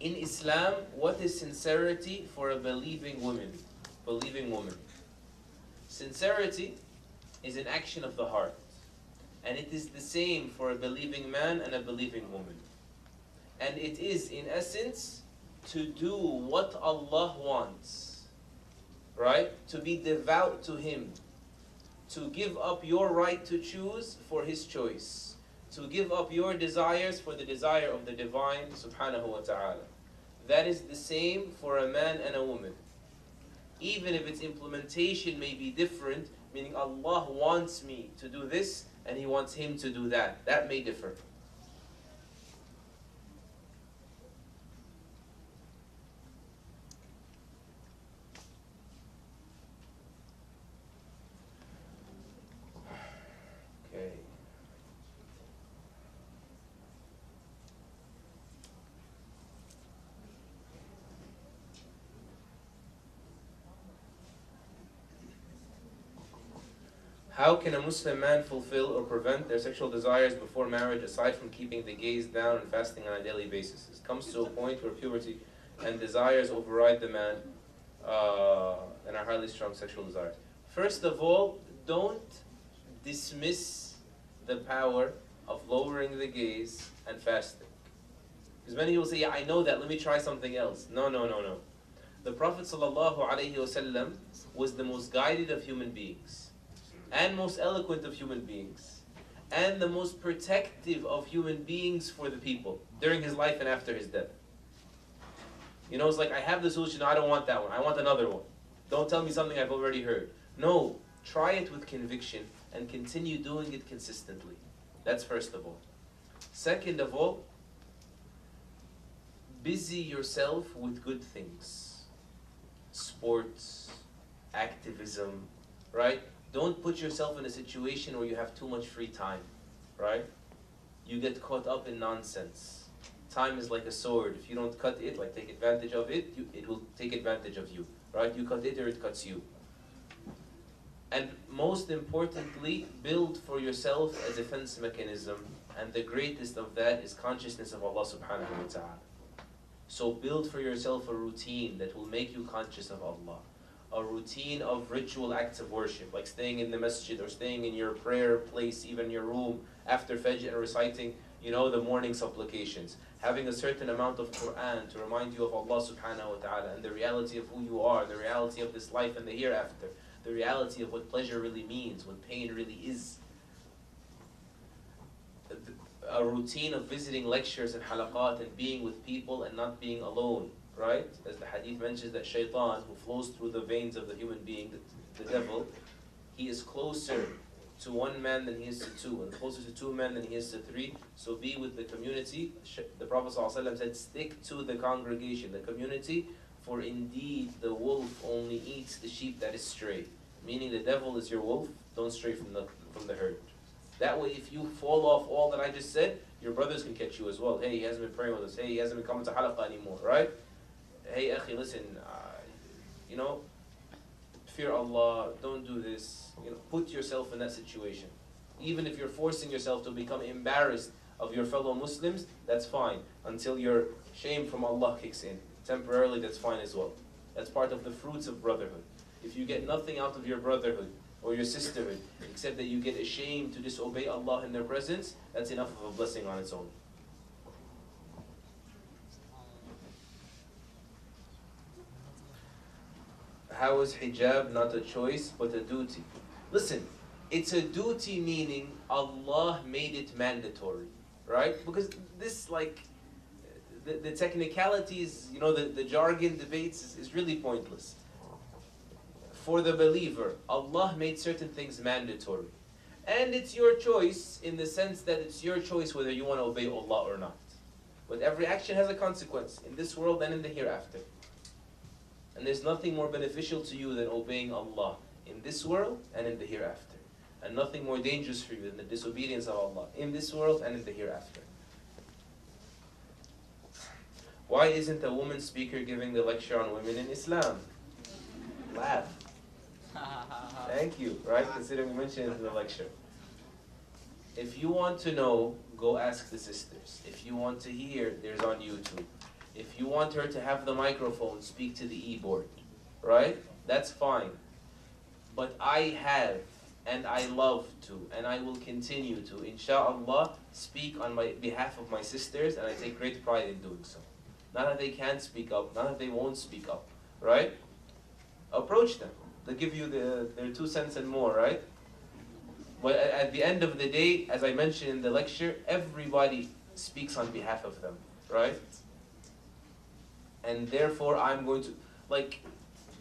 In Islam, what is sincerity for a believing woman? Sincerity is an action of the heart. And it is the same for a believing man and a believing woman. And it is, in essence, to do what Allah wants. Right? To be devout to Him. To give up your right to choose for His choice. To give up your desires for the desire of the Divine Subhanahu wa Ta'ala. That is the same for a man and a woman. even if its implementation may be different, meaning Allah wants me to do this and He wants him to do that. That may differ. Okay. How can a Muslim man fulfill or prevent their sexual desires before marriage aside from keeping the gaze down and fasting on a daily basis? It comes to a point where puberty and desires override the man and are highly strong sexual desires. First of all, don't dismiss the power of lowering the gaze and fasting. Because many people say, yeah, I know that, let me try something else. No, no, no, no. The Prophet ﷺ was the most guided of human beings, and most eloquent of human beings, and the most protective of human beings for the people during his life and after his death. You know, it's like, I have the solution, I don't want that one, I want another one. Don't tell me something I've already heard. No, try it with conviction and continue doing it consistently. That's first of all. Second of all, busy yourself with good things. Sports, activism, right? Don't put yourself in a situation where you have too much free time, right? You get caught up in nonsense. Time is like a sword. If you don't cut it, like take advantage of it, it will take advantage of you, right? You cut it or it cuts you. And most importantly, build for yourself a defense mechanism, and the greatest of that is consciousness of Allah subhanahu wa ta'ala. So build for yourself a routine that will make you conscious of Allah. A routine of ritual acts of worship, like staying in the masjid or staying in your prayer place, even your room, after Fajr and reciting, the morning supplications. Having a certain amount of Qur'an to remind you of Allah subhanahu wa ta'ala and the reality of who you are, the reality of this life and the hereafter, the reality of what pleasure really means, what pain really is. A routine of visiting lectures and halaqat and being with people and not being alone. Right? As the hadith mentions that shaitan, who flows through the veins of the human being, the devil, he is closer to one man than he is to two, and closer to two men than he is to three. So be with the community. The Prophet ﷺ said, stick to the congregation, the community, for indeed the wolf only eats the sheep that is stray. Meaning the devil is your wolf, don't stray from the herd. That way, if you fall off all that I just said, your brothers can catch you as well. Hey, he hasn't been praying with us. Hey, he hasn't been coming to halaqah anymore, right? Hey, akhi, listen, fear Allah, don't do this. Put yourself in that situation. Even if you're forcing yourself to become embarrassed of your fellow Muslims, that's fine, until your shame from Allah kicks in. Temporarily, that's fine as well. That's part of the fruits of brotherhood. If you get nothing out of your brotherhood or your sisterhood, except that you get ashamed to disobey Allah in their presence, that's enough of a blessing on its own. How is hijab not a choice but a duty? Listen, it's a duty meaning Allah made it mandatory, right? Because this, the technicalities, the jargon debates is really pointless. For the believer, Allah made certain things mandatory. And it's your choice in the sense that it's your choice whether you want to obey Allah or not. But every action has a consequence in this world and in the hereafter. And there's nothing more beneficial to you than obeying Allah in this world and in the hereafter. And nothing more dangerous for you than the disobedience of Allah in this world and in the hereafter. Why isn't a woman speaker giving the lecture on women in Islam? Laugh. Thank you, right? Considering we mentioned it in the lecture. If you want to know, go ask the sisters. If you want to hear, there's on YouTube. If you want her to have the microphone, speak to the e-board, right? That's fine. But I have, and I love to, and I will continue to, inshallah, speak on behalf of my sisters, and I take great pride in doing so. Not that they can't speak up, not that they won't speak up, right? Approach them. They'll give you their 2 cents and more, right? But at the end of the day, as I mentioned in the lecture, everybody speaks on behalf of them, right? And therefore I'm going to,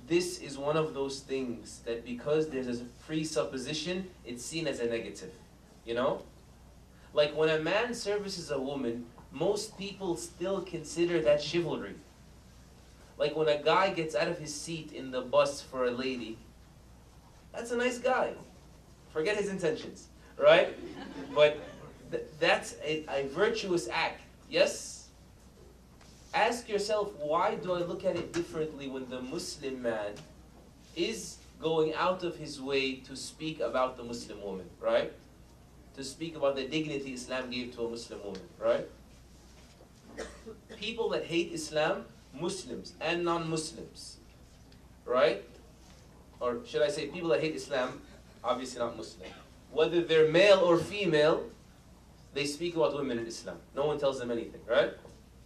this is one of those things that because there's a presupposition, it's seen as a negative. You know? Like when a man services a woman, most people still consider that chivalry. Like when a guy gets out of his seat in the bus for a lady, that's a nice guy. Forget his intentions, right? But that's a virtuous act, yes? Ask yourself, why do I look at it differently when the Muslim man is going out of his way to speak about the Muslim woman, right? To speak about the dignity Islam gave to a Muslim woman, right? People that hate Islam, Muslims and non-Muslims, right? Or should I say people that hate Islam, obviously not Muslim. Whether they're male or female, they speak about women in Islam. No one tells them anything, right?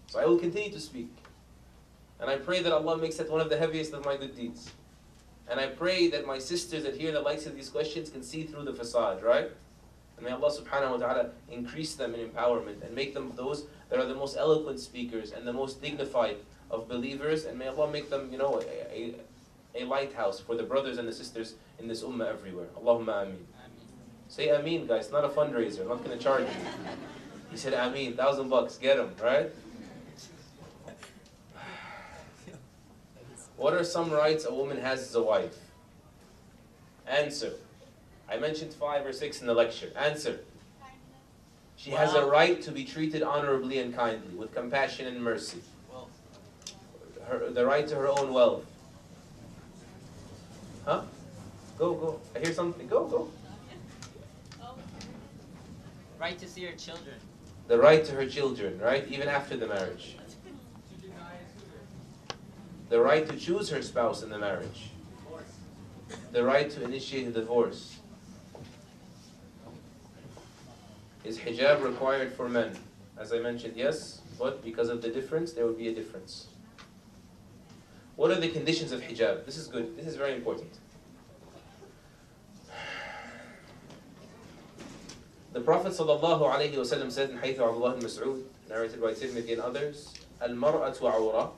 So I will continue to speak. And I pray that Allah makes that one of the heaviest of my good deeds. And I pray that my sisters that hear the likes of these questions can see through the facade, right? And may Allah subhanahu wa ta'ala increase them in empowerment and make them those that are the most eloquent speakers and the most dignified of believers. And may Allah make them, a lighthouse for the brothers and the sisters in this ummah everywhere. Allahumma ameen. Say ameen, guys. Not a fundraiser. I'm not going to charge you. He said ameen. $1,000. Get him, right? What are some rights a woman has as a wife? Answer. I mentioned 5 or 6 in the lecture. Answer. She has a right to be treated honorably and kindly, with compassion and mercy. The right to her own wealth. Huh? Go. I hear something. Go. Right to see her children. The right to her children, right? Even after the marriage. The right to choose her spouse in the marriage. The right to initiate a divorce. Is hijab required for men? As I mentioned, yes, but because of the difference, there would be a difference. What are the conditions of hijab? This is good. This is very important. The Prophet ﷺ said in Hadith of Abdullah ibn Mas'ud, narrated by Tirmidhi and others, "Al-mar'atu awra,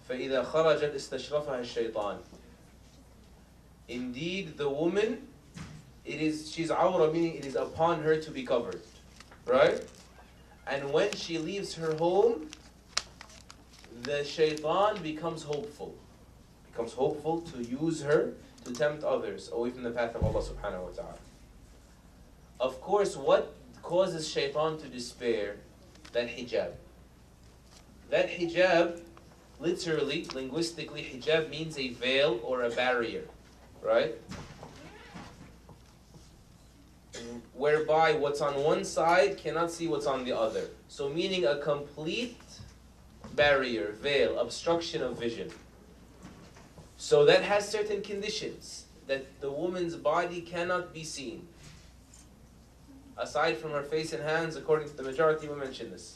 فَإِذَا خَرَجَتْ إِسْتَشْرَفَهَا الشَّيْطَانِ." Indeed, the woman, she's awra, meaning it is upon her to be covered, right? And when she leaves her home, the shaitan becomes hopeful to use her to tempt others away from the path of Allah subhanahu wa ta'ala. Of course, what causes shaitan to despair? That hijab. That hijab, literally, linguistically, hijab means a veil or a barrier, right? Whereby what's on one side cannot see what's on the other. So meaning a complete barrier, veil, obstruction of vision. So that has certain conditions, that the woman's body cannot be seen. Aside from her face and hands, according to the majority, we mentioned this.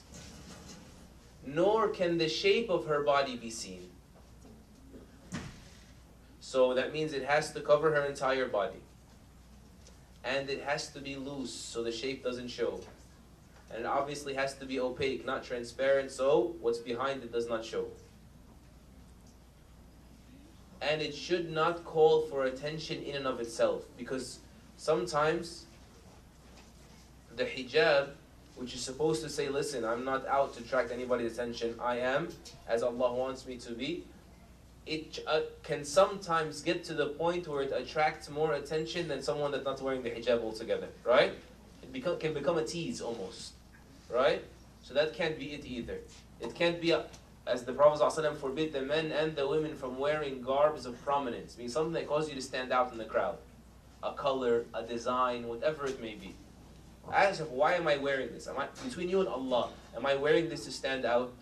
Nor can the shape of her body be seen. So that means it has to cover her entire body. And it has to be loose, so the shape doesn't show. And it obviously has to be opaque, not transparent, so what's behind it does not show. And it should not call for attention in and of itself, because sometimes the hijab, which is supposed to say, listen, I'm not out to attract anybody's attention, I am as Allah wants me to be, it can sometimes get to the point where it attracts more attention than someone that's not wearing the hijab altogether, right? It can become a tease almost, right? So that can't be it either. It can't be, as the Prophet ﷺ forbid the men and the women from wearing garbs of prominence, meaning something that causes you to stand out in the crowd. A color, a design, whatever it may be. Ask yourself, why am I wearing this? Between you and Allah, am I wearing this to stand out?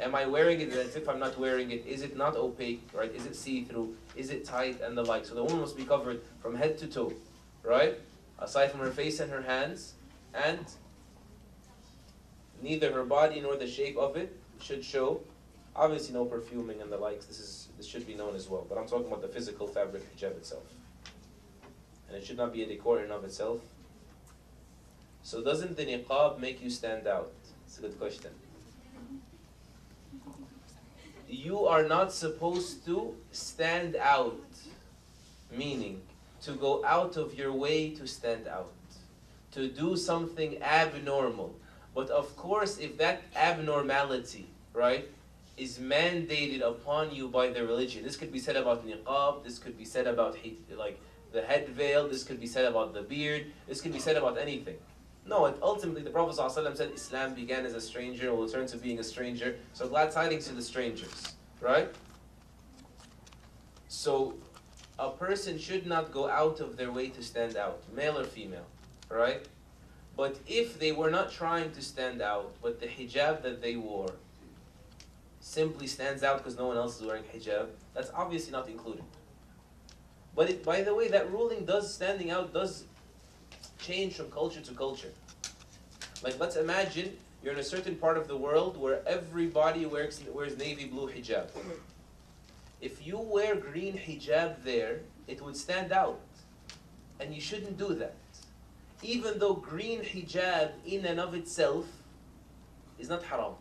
Am I wearing it as if I'm not wearing it? Is it not opaque, right? Is it see-through? Is it tight and the like? So the woman must be covered from head to toe, right? Aside from her face and her hands, and neither her body nor the shape of it should show. Obviously no perfuming and the likes, this should be known as well. But I'm talking about the physical fabric hijab itself. And it should not be a decor in and of itself. So doesn't the niqab make you stand out? It's a good question. you are not supposed to stand out, meaning to go out of your way to stand out, to do something abnormal. But of course, if that abnormality, right, is mandated upon you by the religion, this could be said about niqab, this could be said about like the head veil, this could be said about the beard, this could be said about anything. No, ultimately the Prophet ﷺ said Islam began as a stranger and will return to being a stranger. So glad tidings to the strangers, right? So a person should not go out of their way to stand out, male or female, right? But if they were not trying to stand out, but the hijab that they wore simply stands out because no one else is wearing hijab, that's obviously not included. But by the way, that ruling standing out does change from culture to culture. Like, let's imagine you're in a certain part of the world where everybody wears navy blue hijab. If you wear green hijab there, it would stand out. And you shouldn't do that. Even though green hijab in and of itself is not haram.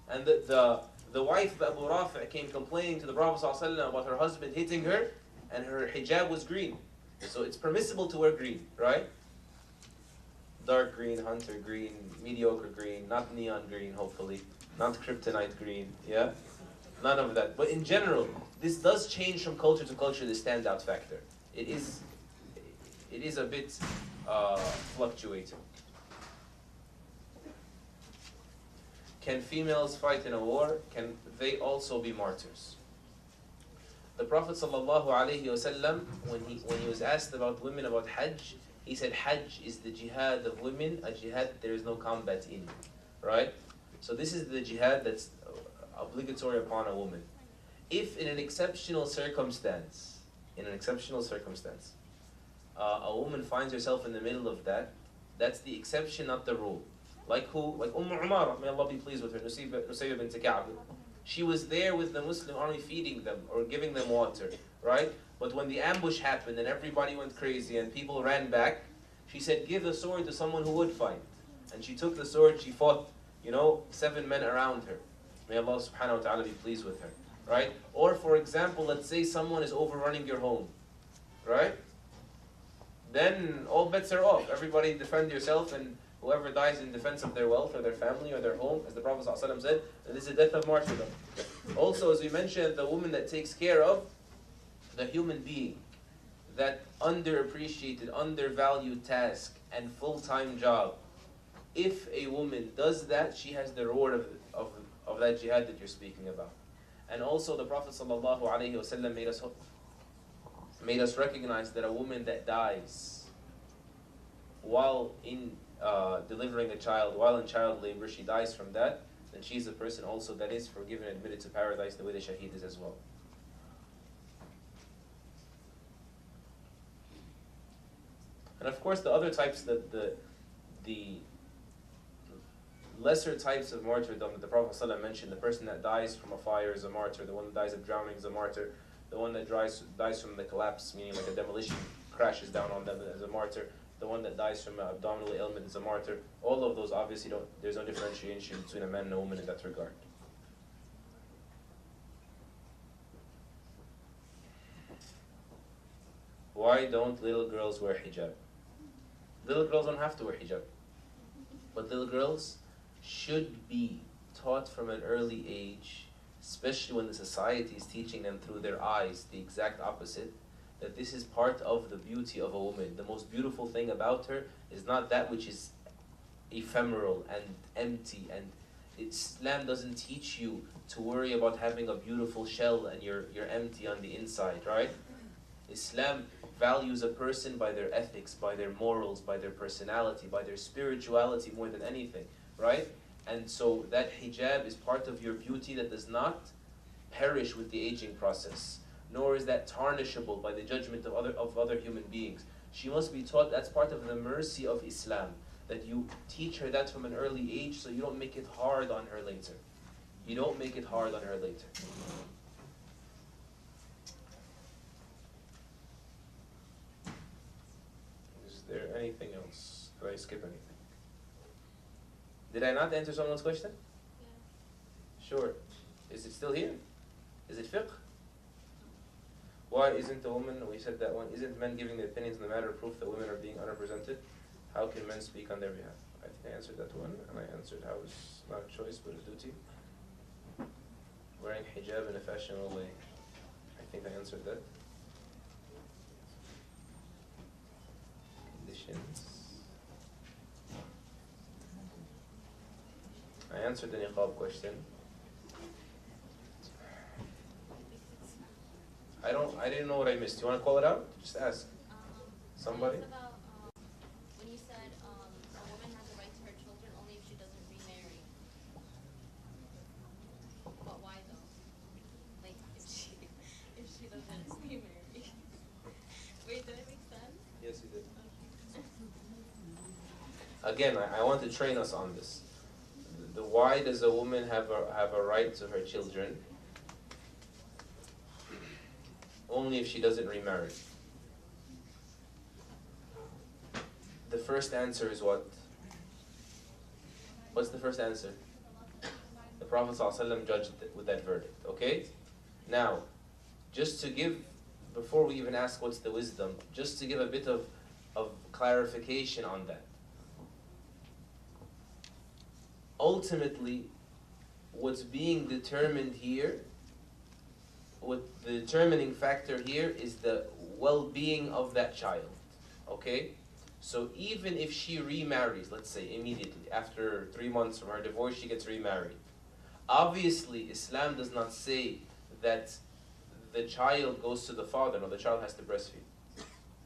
And the wife of Abu Rafi' came complaining to the Prophet ﷺ about her husband hitting her, and her hijab was green. So it's permissible to wear green, right? Dark green, hunter green, mediocre green, not neon green, hopefully, not kryptonite green, yeah? None of that. But in general, this does change from culture to culture, the standout factor. It is a bit fluctuating. Can females fight in a war? Can they also be martyrs? The Prophet ﷺ, when he was asked about women about Hajj, he said Hajj is the jihad of women, a jihad that there is no combat in, right? So this is the jihad that's obligatory upon a woman. If in an exceptional circumstance, a woman finds herself in the middle of that, that's the exception, not the rule. Like who? Like Umara, may Allah be pleased with her, Nusayba bint Ka'b. She was there with the Muslim army feeding them or giving them water, right? But when the ambush happened and everybody went crazy and people ran back, she said, give the sword to someone who would fight. And she took the sword, she fought, 7 men around her. May Allah subhanahu wa ta'ala be pleased with her, right? Or for example, let's say someone is overrunning your home, right? Then all bets are off. Everybody defend yourself, and whoever dies in defense of their wealth or their family or their home, as the Prophet ﷺ said, this is the death of martyrdom. Also, as we mentioned, the woman that takes care of the human being, that underappreciated, undervalued task and full-time job, if a woman does that, she has the reward of that jihad that you're speaking about. And also the Prophet ﷺ made us recognize that a woman that dies while in delivering a child, while in child labor, she dies from that, then she's a person also that is forgiven and admitted to paradise the way the shaheed is as well. And of course the other types, the lesser types of martyrdom that the Prophet ﷺ mentioned, the person that dies from a fire is a martyr, the one that dies of drowning is a martyr, the one that dies from the collapse, meaning like a demolition crashes down on them, is a martyr, the one that dies from an abdominal ailment is a martyr. All of those obviously there's no differentiation between a man and a woman in that regard. Why don't little girls wear hijab? Little girls don't have to wear hijab. But little girls should be taught from an early age, especially when the society is teaching them through their eyes the exact opposite, that this is part of the beauty of a woman. The most beautiful thing about her is not that which is ephemeral and empty, and Islam doesn't teach you to worry about having a beautiful shell and you're empty on the inside, right? Islam values a person by their ethics, by their morals, by their personality, by their spirituality more than anything, right? And so that hijab is part of your beauty that does not perish with the aging process, nor is that tarnishable by the judgment of other human beings. She must be taught, that's part of the mercy of Islam, that you teach her that from an early age so you don't make it hard on her later. You don't make it hard on her later. Is there anything else? Did I skip anything? Did I not answer someone's question? Yeah. Sure. Is it still here? Is it fiqh? Why isn't a woman, we said that one, isn't men giving their opinions in the matter of proof that women are being unrepresented? How can men speak on their behalf? I think I answered that one, and I answered how it's not a choice but a duty. Wearing hijab in a fashionable way. I think I answered that. Conditions. I answered the niqab question. I didn't know what I missed. You want to call it out? Just ask. Somebody? It's about when you said a woman has a right to her children only if she doesn't remarry. But why though? Like if she doesn't remarry. Wait, did it make sense? Yes, you did. Again, I want to train us on this. The why does a woman have a right to her children? Only if she doesn't remarry. The first answer is what? What's the first answer? The Prophet ﷺ judged with that verdict. Okay? Now, just to give, before we even ask what's the wisdom, just to give a bit of clarification on that. Ultimately, what's being determined here, what the determining factor here is the well-being of that child. Okay? So even if she remarries, let's say immediately, after 3 months from her divorce, she gets remarried. Obviously, Islam does not say that the child goes to the father. No, the child has to breastfeed.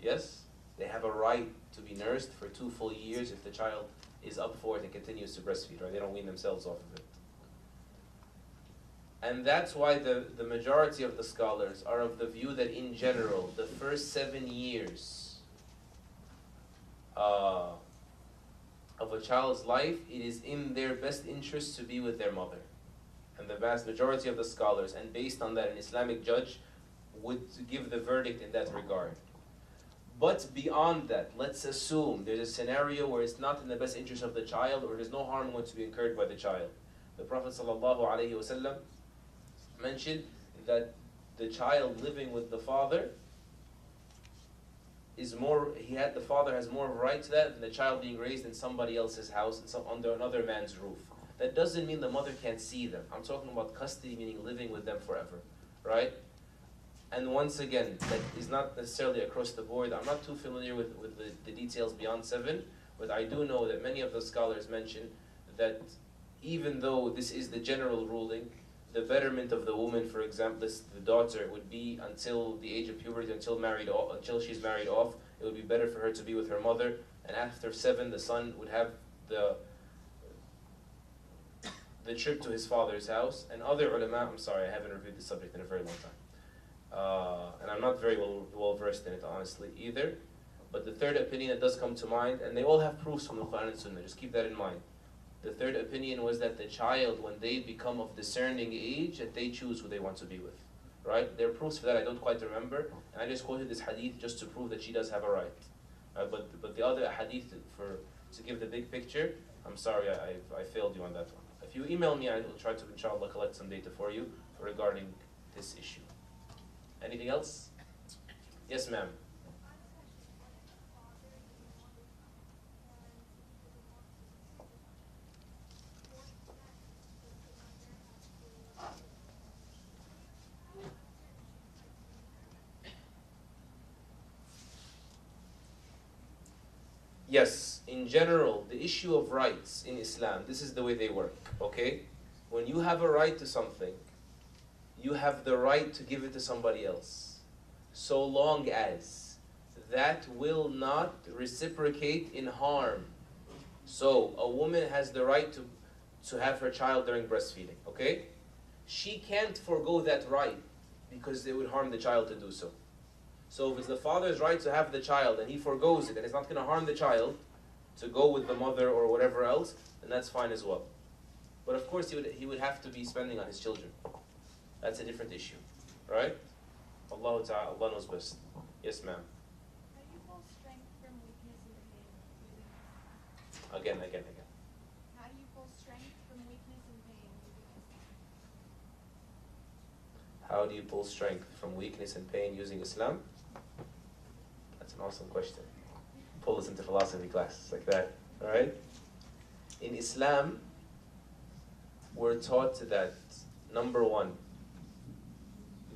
Yes? They have a right to be nursed for 2 full years if the child is up for it and continues to breastfeed, right? They don't wean themselves off of it. And that's why the majority of the scholars are of the view that in general, the first 7 years of a child's life, it is in their best interest to be with their mother. And the vast majority of the scholars, and based on that, an Islamic judge would give the verdict in that regard. But beyond that, let's assume there's a scenario where it's not in the best interest of the child, or there's no harm going to be incurred by the child. The Prophet ﷺ mentioned that the child living with the father is more, the father has more right to that than the child being raised in somebody else's house and under another man's roof. That doesn't mean the mother can't see them. I'm talking about custody, meaning living with them forever, right? And once again, that is not necessarily across the board. I'm not too familiar with the details beyond 7, but I do know that many of the scholars mention that even though this is the general ruling, the betterment of the woman, for example, the daughter, would be until the age of puberty, until she's married off, it would be better for her to be with her mother. And after 7, the son would have the trip to his father's house. And other ulama, I'm sorry, I haven't reviewed this subject in a very long time. And I'm not very well versed in it, honestly, either. But the third opinion that does come to mind, and they all have proofs from the Qur'an and Sunnah, just keep that in mind. The third opinion was that the child, when they become of discerning age, that they choose who they want to be with. Right? There are proofs for that, I don't quite remember. And I just quoted this hadith just to prove that she does have a right. But the other hadith, to give the big picture, I'm sorry, I failed you on that one. If you email me, I will try to, inshallah, collect some data for you regarding this issue. Anything else? Yes, ma'am. Yes, in general, the issue of rights in Islam, this is the way they work, okay? When you have a right to something, you have the right to give it to somebody else, so long as that will not reciprocate in harm. So, a woman has the right to have her child during breastfeeding, okay? She can't forego that right because it would harm the child to do so. So if it's the father's right to have the child and he forgoes it and it's not going to harm the child to go with the mother or whatever else, then that's fine as well. But of course he would have to be spending on his children. That's a different issue, right? Allah Ta'ala, Allah knows best. Yes, ma'am. How do you pull strength from weakness and pain? Again. How do you pull strength from weakness and pain? How do you pull strength from weakness and pain using Islam? That's an awesome question. Pull us into philosophy class like that. Alright? In Islam, we're taught that, number one,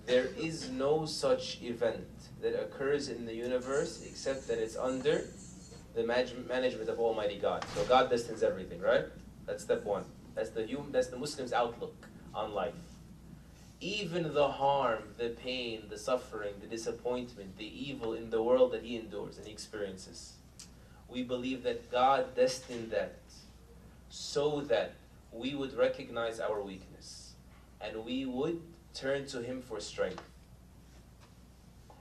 there is no such event that occurs in the universe except that it's under the management of Almighty God. So God destines everything, right? That's step one. That's the Muslim's outlook on life. Even the harm, the pain, the suffering, the disappointment, the evil in the world that he endures and he experiences, we believe that God destined that so that we would recognize our weakness and we would turn to him for strength.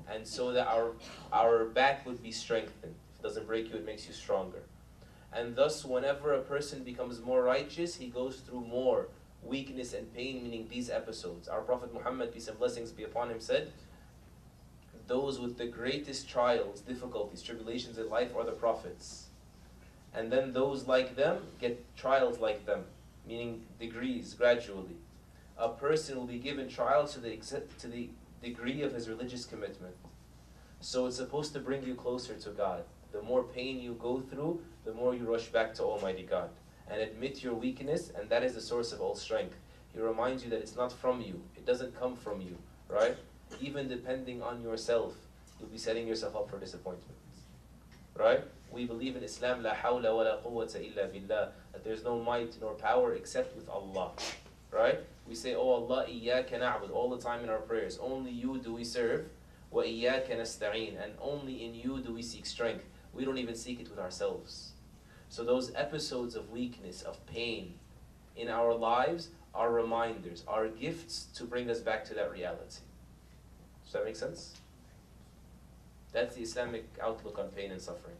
And so that our back would be strengthened. If it doesn't break you, it makes you stronger. And thus, whenever a person becomes more righteous, he goes through more weakness and pain, meaning these episodes. Our Prophet Muhammad, peace and blessings be upon him, said, those with the greatest trials, difficulties, tribulations in life are the prophets. And then those like them get trials like them, meaning degrees gradually. A person will be given trials to the degree of his religious commitment. So it's supposed to bring you closer to God. The more pain you go through, the more you rush back to Almighty God. And admit your weakness, and that is the source of all strength. He reminds you that it's not from you. It doesn't come from you, right? Even depending on yourself, you'll be setting yourself up for disappointment, right? We believe in Islam, la hawla wa la quwwata illa billah, that there's no might nor power except with Allah, right? We say, oh Allah, iyyaka na'bud, all the time in our prayers. Only you do we serve, wa iyyaka nasta'een, and only in you do we seek strength. We don't even seek it with ourselves. So those episodes of weakness, of pain in our lives are reminders, are gifts to bring us back to that reality. Does that make sense? That's the Islamic outlook on pain and suffering.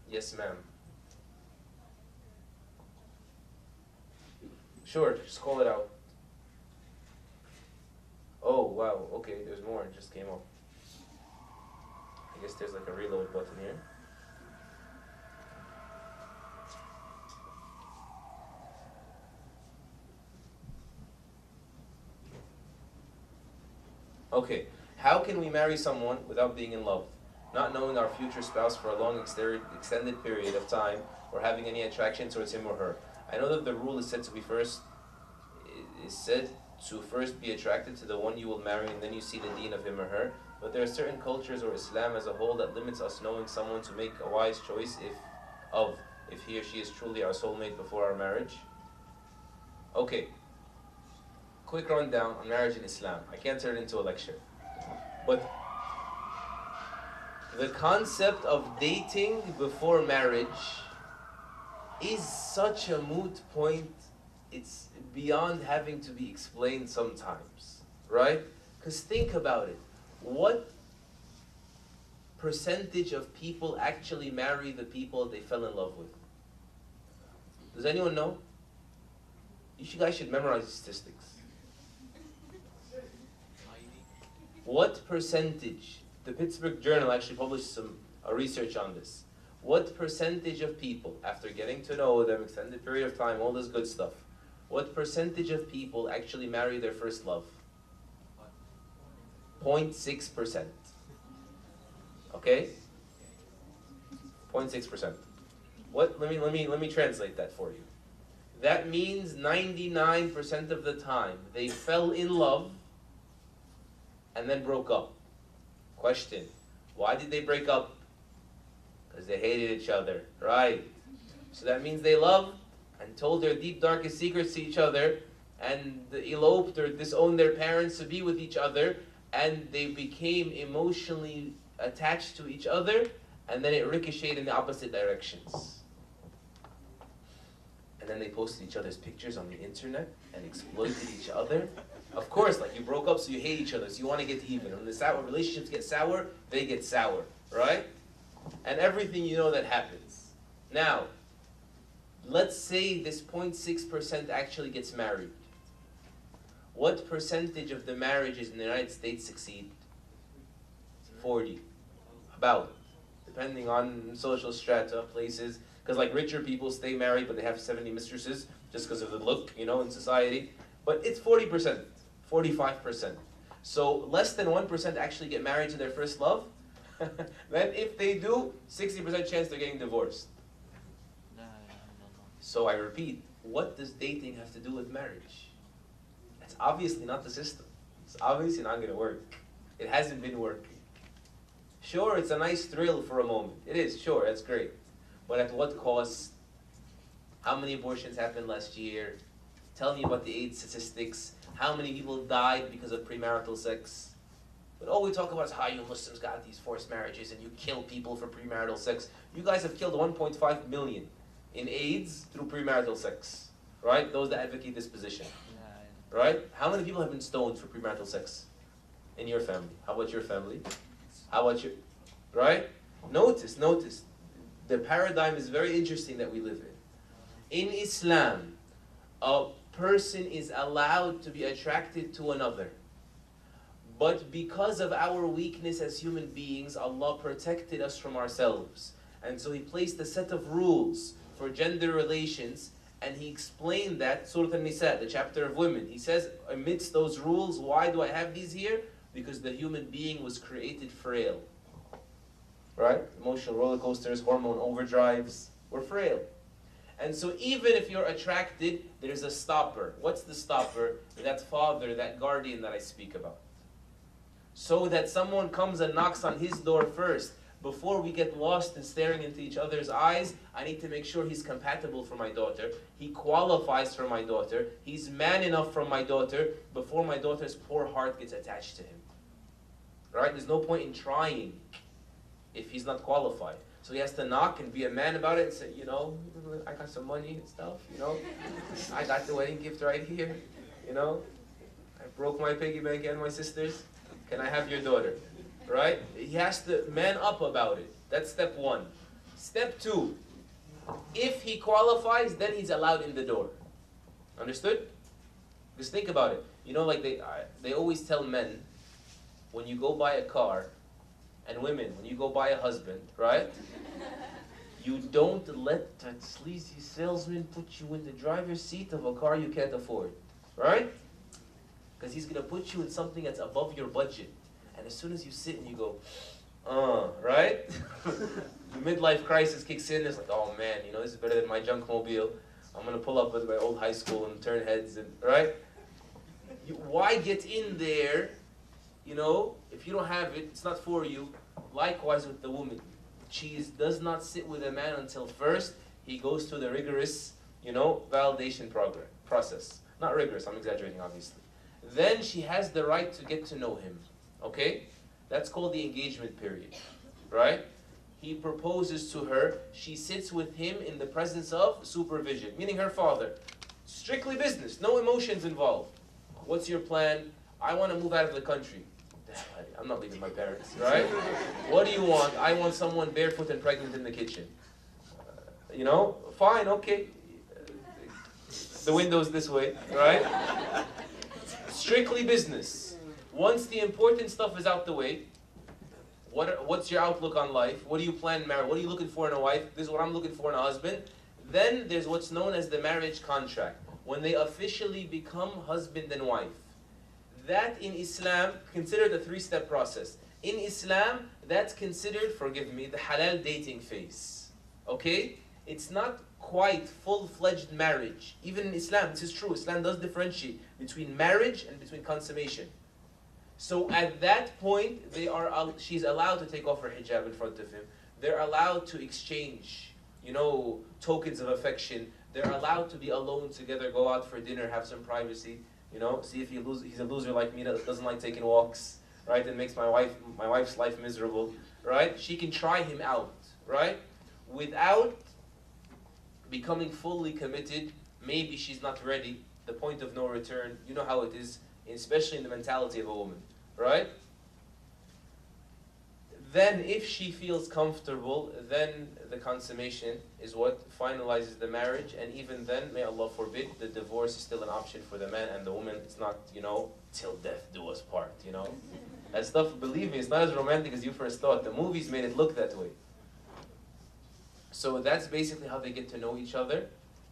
Yes, ma'am. Sure, just call it out. Oh, wow, okay, there's more, it just came up. I guess there's like a reload button here. Okay, how can we marry someone without being in love? Not knowing our future spouse for a long extended period of time or having any attraction towards him or her. I know that the rule is said to first be attracted to the one you will marry and then you see the deen of him or her. But there are certain cultures or Islam as a whole that limits us knowing someone to make a wise choice if he or she is truly our soulmate before our marriage. Okay, quick rundown on marriage in Islam. I can't turn it into a lecture. But the concept of dating before marriage is such a moot point, it's beyond having to be explained sometimes, right? Because think about it. What percentage of people actually marry the people they fell in love with? Does anyone know? You guys should memorize statistics. What percentage? The Pittsburgh Journal actually published a research on this. What percentage of people, after getting to know them, extended period of time, all this good stuff, what percentage of people actually marry their first love? 0.6%. Okay? 0.6%. What? Let me translate that for you. That means 99% of the time they fell in love and then broke up. Question: why did they break up? Because they hated each other, right? So that means they loved and told their deep, darkest secrets to each other and eloped or disowned their parents to be with each other, and they became emotionally attached to each other, and then it ricocheted in the opposite directions. And then they posted each other's pictures on the internet and exploited each other. Of course, like, you broke up, so you hate each other, so you want to get even. When relationships get sour, they get sour, right? And everything you know that happens. Now, let's say this 0.6% actually gets married. What percentage of the marriages in the United States succeed? 40. About. Depending on social strata, places. Because like richer people stay married, but they have 70 mistresses just because of the look, in society. But it's 40%, 45%. So less than 1% actually get married to their first love. Then if they do, 60% chance they're getting divorced. So I repeat, what does dating have to do with marriage? It's obviously not the system. It's obviously not going to work. It hasn't been working. Sure, it's a nice thrill for a moment. It is, sure, that's great. But at what cost? How many abortions happened last year? Tell me about the AIDS statistics. How many people died because of premarital sex? But all we talk about is how you Muslims got these forced marriages and you kill people for premarital sex. You guys have killed 1.5 million in AIDS through premarital sex. Right? Those that advocate this position. Right? How many people have been stoned for premarital sex in your family? How about your family? How about your... Right? Notice. The paradigm is very interesting that we live in. In Islam, a person is allowed to be attracted to another. But because of our weakness as human beings, Allah protected us from ourselves. And so He placed a set of rules for gender relations, and He explained that, Surah An-Nisa, the chapter of women. He says, amidst those rules, why do I have these here? Because the human being was created frail. Right? Emotional roller coasters, hormone overdrives, we're frail. And so even if you're attracted, there's a stopper. What's the stopper? That father, that guardian that I speak about. So that someone comes and knocks on his door first. Before we get lost in staring into each other's eyes, I need to make sure he's compatible for my daughter. He qualifies for my daughter. He's man enough for my daughter before my daughter's poor heart gets attached to him. Right? There's no point in trying if he's not qualified. So he has to knock and be a man about it and say, you know, I got some money and stuff, you know. I got the wedding gift right here, you know. I broke my piggy bank and my sister's. Can I have your daughter? Right? He has to man up about it. That's step one. Step two, if he qualifies, then he's allowed in the door. Understood? Because think about it. You know, like they always tell men, when you go buy a car, and women, when you go buy a husband, right? You don't let that sleazy salesman put you in the driver's seat of a car you can't afford, right? Because he's going to put you in something that's above your budget. And as soon as you sit and you go, right? The midlife crisis kicks in. It's like, oh man, you know, this is better than my junk mobile. I'm going to pull up with my old high school and turn heads, and right? Why get in there? You know, if you don't have it, it's not for you. Likewise with the woman. She does not sit with a man until first he goes through the rigorous, you know, validation process. Not rigorous, I'm exaggerating obviously. Then she has the right to get to know him. Okay? That's called the engagement period. Right? He proposes to her. She sits with him in the presence of supervision, meaning her father. Strictly business, no emotions involved. What's your plan? I want to move out of the country. I'm not leaving my parents, right? What do you want? I want someone barefoot and pregnant in the kitchen. You know, fine, okay. The window's this way, right? Strictly business. Once the important stuff is out the way, what's your outlook on life? What do you plan to marry? What are you looking for in a wife? This is what I'm looking for in a husband. Then there's what's known as the marriage contract, when they officially become husband and wife. That in Islam, considered a three-step process. In Islam, that's considered, forgive me, the halal dating phase. Okay? It's not quite full-fledged marriage. Even in Islam, this is true. Islam does differentiate between marriage and between consummation. So at that point, she's allowed to take off her hijab in front of him. They're allowed to exchange, you know, tokens of affection. They're allowed to be alone together, go out for dinner, have some privacy. You know, see if he's a loser like me that doesn't like taking walks, right? And makes my wife's life miserable, right? She can try him out, right? Without becoming fully committed, maybe she's not ready. The point of no return, you know how it is, especially in the mentality of a woman, right? Then if she feels comfortable, then the consummation is what finalizes the marriage. And even then, may Allah forbid, the divorce is still an option for the man and the woman. It's not, you know, till death do us part, you know. That stuff, believe me, it's not as romantic as you first thought. The movies made it look that way. So that's basically how they get to know each other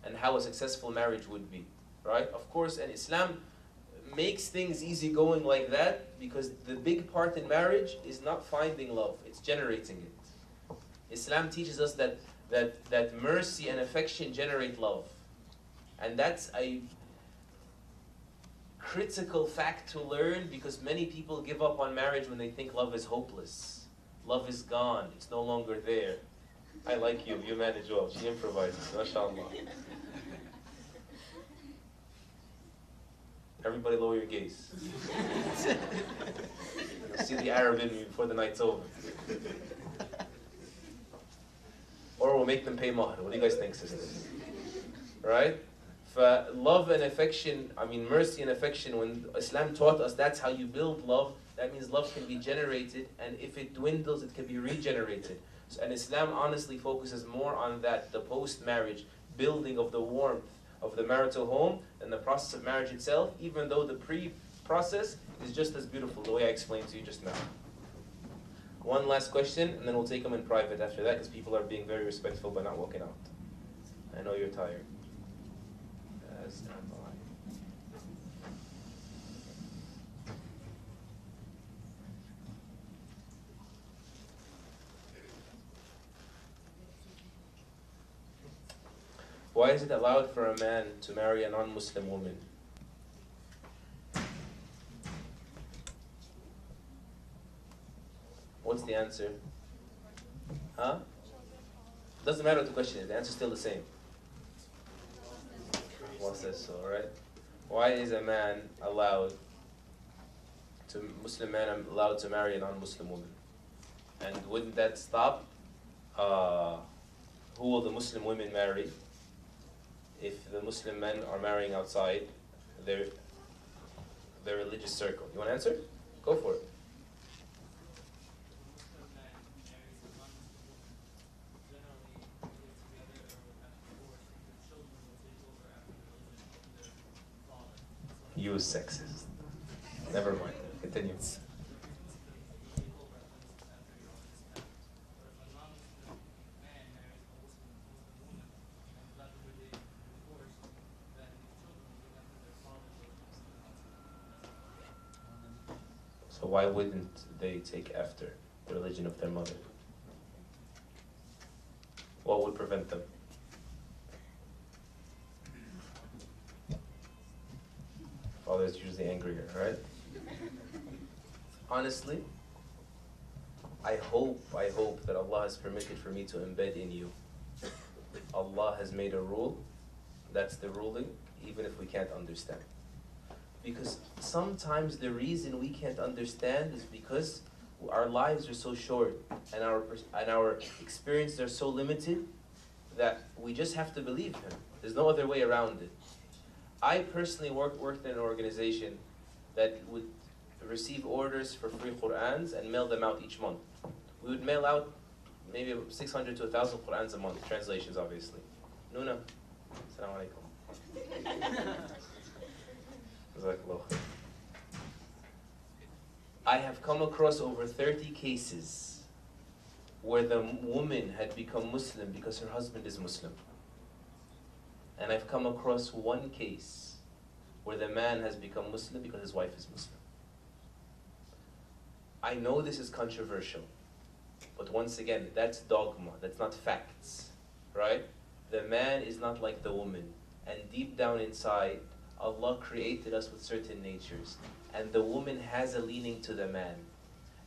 and how a successful marriage would be. right? Of course, and Islam makes things easygoing like that because the big part in marriage is not finding love, it's generating it. Islam teaches us that mercy and affection generate love. And that's a critical fact to learn because many people give up on marriage when they think love is hopeless. Love is gone, it's no longer there. I like you manage well, she improvises, mashallah. Everybody lower your gaze. You'll see the Arab in me before the night's over. Or we'll make them pay mahr. What do you guys think, sisters? Right? For love and affection, mercy and affection, when Islam taught us that's how you build love, that means love can be generated, and if it dwindles, it can be regenerated. And Islam honestly focuses more on that, the post-marriage building of the warmth of the marital home and the process of marriage itself, even though the pre-process is just as beautiful, the way I explained to you just now. One last question, and then we'll take them in private after that, because people are being very respectful by not walking out. I know you're tired. Why is it allowed for a man to marry a non-Muslim woman? What's the answer? Huh? Doesn't matter what the question is, the answer's still the same. Allah says so, right? Why is a man Muslim man allowed to marry a non-Muslim woman? And wouldn't that stop? Who will the Muslim women marry? If the Muslim men are marrying outside their religious circle. You want to answer? Go for it. You sexist. Never mind. Continue. So why wouldn't they take after the religion of their mother? What would prevent them? Father's usually angrier, right? Honestly, I hope that Allah has permitted for me to embed in you. Allah has made a rule, that's the ruling, even if we can't understand. Because sometimes the reason we can't understand is because our lives are so short and our experiences are so limited that we just have to believe Him. There's no other way around it. I personally worked in an organization that would receive orders for free Qur'ans and mail them out each month. We would mail out maybe 600 to 1,000 Qur'ans a month, translations obviously. Nuna, Assalamu alaikum. I have come across over 30 cases where the woman had become Muslim because her husband is Muslim. And I've come across one case where the man has become Muslim because his wife is Muslim. I know this is controversial, but once again, that's dogma, that's not facts, right? The man is not like the woman, and deep down inside, Allah created us with certain natures, and the woman has a leaning to the man.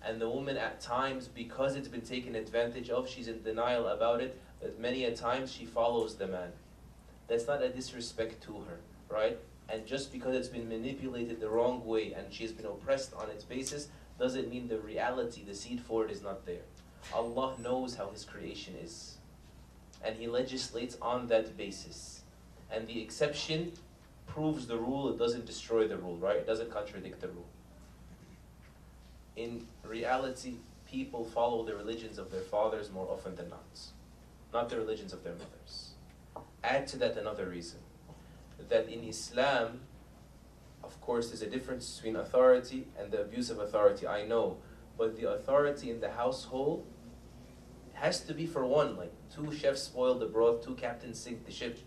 And the woman at times, because it's been taken advantage of, she's in denial about it, but many a times she follows the man. That's not a disrespect to her, right? And just because it's been manipulated the wrong way and she's been oppressed on its basis, doesn't mean the reality, the seed for it is not there. Allah knows how His creation is. And He legislates on that basis. And the exception proves the rule, it doesn't destroy the rule, right? It doesn't contradict the rule. In reality, people follow the religions of their fathers more often than not the religions of their mothers. Add to that another reason, that in Islam, of course, there's a difference between authority and the abuse of authority, I know, but the authority in the household has to be for one, like 2 chefs spoil the broth, 2 captains sink the ship.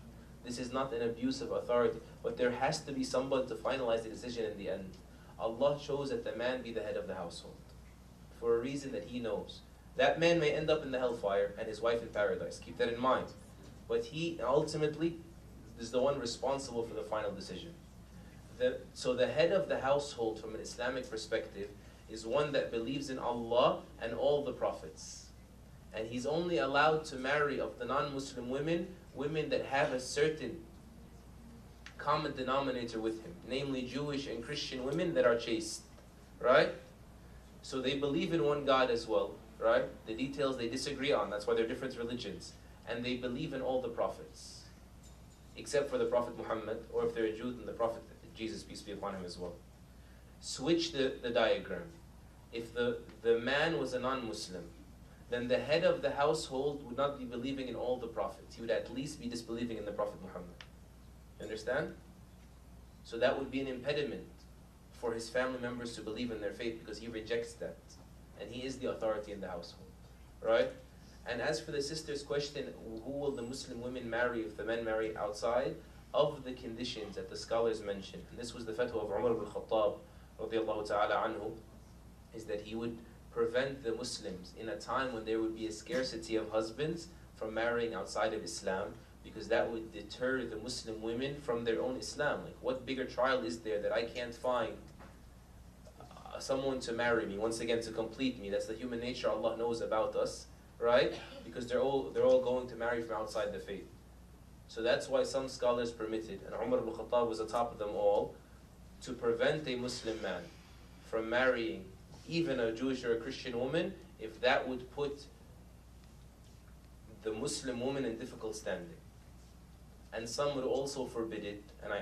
This is not an abuse of authority, but there has to be someone to finalize the decision in the end. Allah chose that the man be the head of the household for a reason that He knows. That man may end up in the hellfire and his wife in paradise. Keep that in mind. But he ultimately is the one responsible for the final decision. So the head of the household from an Islamic perspective is one that believes in Allah and all the prophets. And he's only allowed to marry of the non-Muslim women, women that have a certain common denominator with him, namely Jewish and Christian women that are chaste, right? So they believe in one God as well, right? The details they disagree on, that's why they're different religions. And they believe in all the prophets, except for the Prophet Muhammad, or if they're a Jew, then the Prophet Jesus, peace be upon him as well. Switch the diagram. If the man was a non-Muslim, then the head of the household would not be believing in all the prophets. He would at least be disbelieving in the Prophet Muhammad. You understand? So that would be an impediment for his family members to believe in their faith, because he rejects that. And he is the authority in the household. Right? And as for the sister's question, who will the Muslim women marry if the men marry outside? Of the conditions that the scholars mentioned, and this was the fatwa of Umar ibn Khattab radiallahu ta'ala anhu, is that he would prevent the Muslims in a time when there would be a scarcity of husbands from marrying outside of Islam, because that would deter the Muslim women from their own Islam. Like, what bigger trial is there that I can't find someone to marry me, once again to complete me? That's the human nature Allah knows about us, right? Because they're all going to marry from outside the faith. So that's why some scholars permitted, and Umar ibn Khattab was atop of them all, to prevent a Muslim man from marrying even a Jewish or a Christian woman, if that would put the Muslim woman in difficult standing. And some would also forbid it, and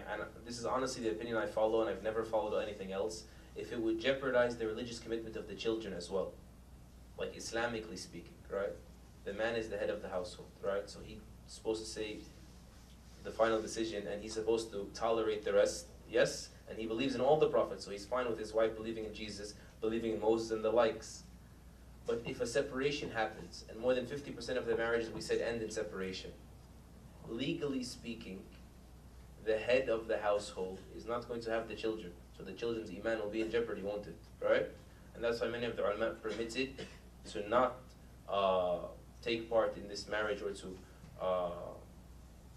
this is honestly the opinion I follow, and I've never followed anything else, if it would jeopardize the religious commitment of the children as well. Like Islamically speaking, right? The man is the head of the household, right? So he's supposed to say the final decision, and he's supposed to tolerate the rest, yes? And he believes in all the prophets, so he's fine with his wife believing in Jesus, believing in Moses and the likes. But if a separation happens, and more than 50% of the marriages we said end in separation, legally speaking, the head of the household is not going to have the children. So the children's iman will be in jeopardy, won't it? Right? And that's why many of the ulama permitted to not take part in this marriage, or to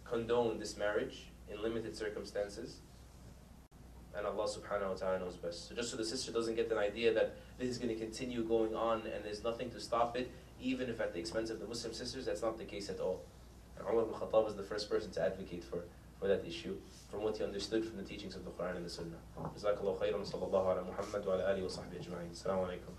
condone this marriage in limited circumstances. And Allah subhanahu wa ta'ala knows best. So just so the sister doesn't get an idea that this is going to continue going on and there's nothing to stop it, even if at the expense of the Muslim sisters, that's not the case at all. And Umar ibn Khattab was the first person to advocate for that issue, from what he understood from the teachings of the Qur'an and the Sunnah. Jazakallahu khairan, sallallahu ala Muhammad wa ala alihi wa sahbihi ajma'in. Assalamu alaikum.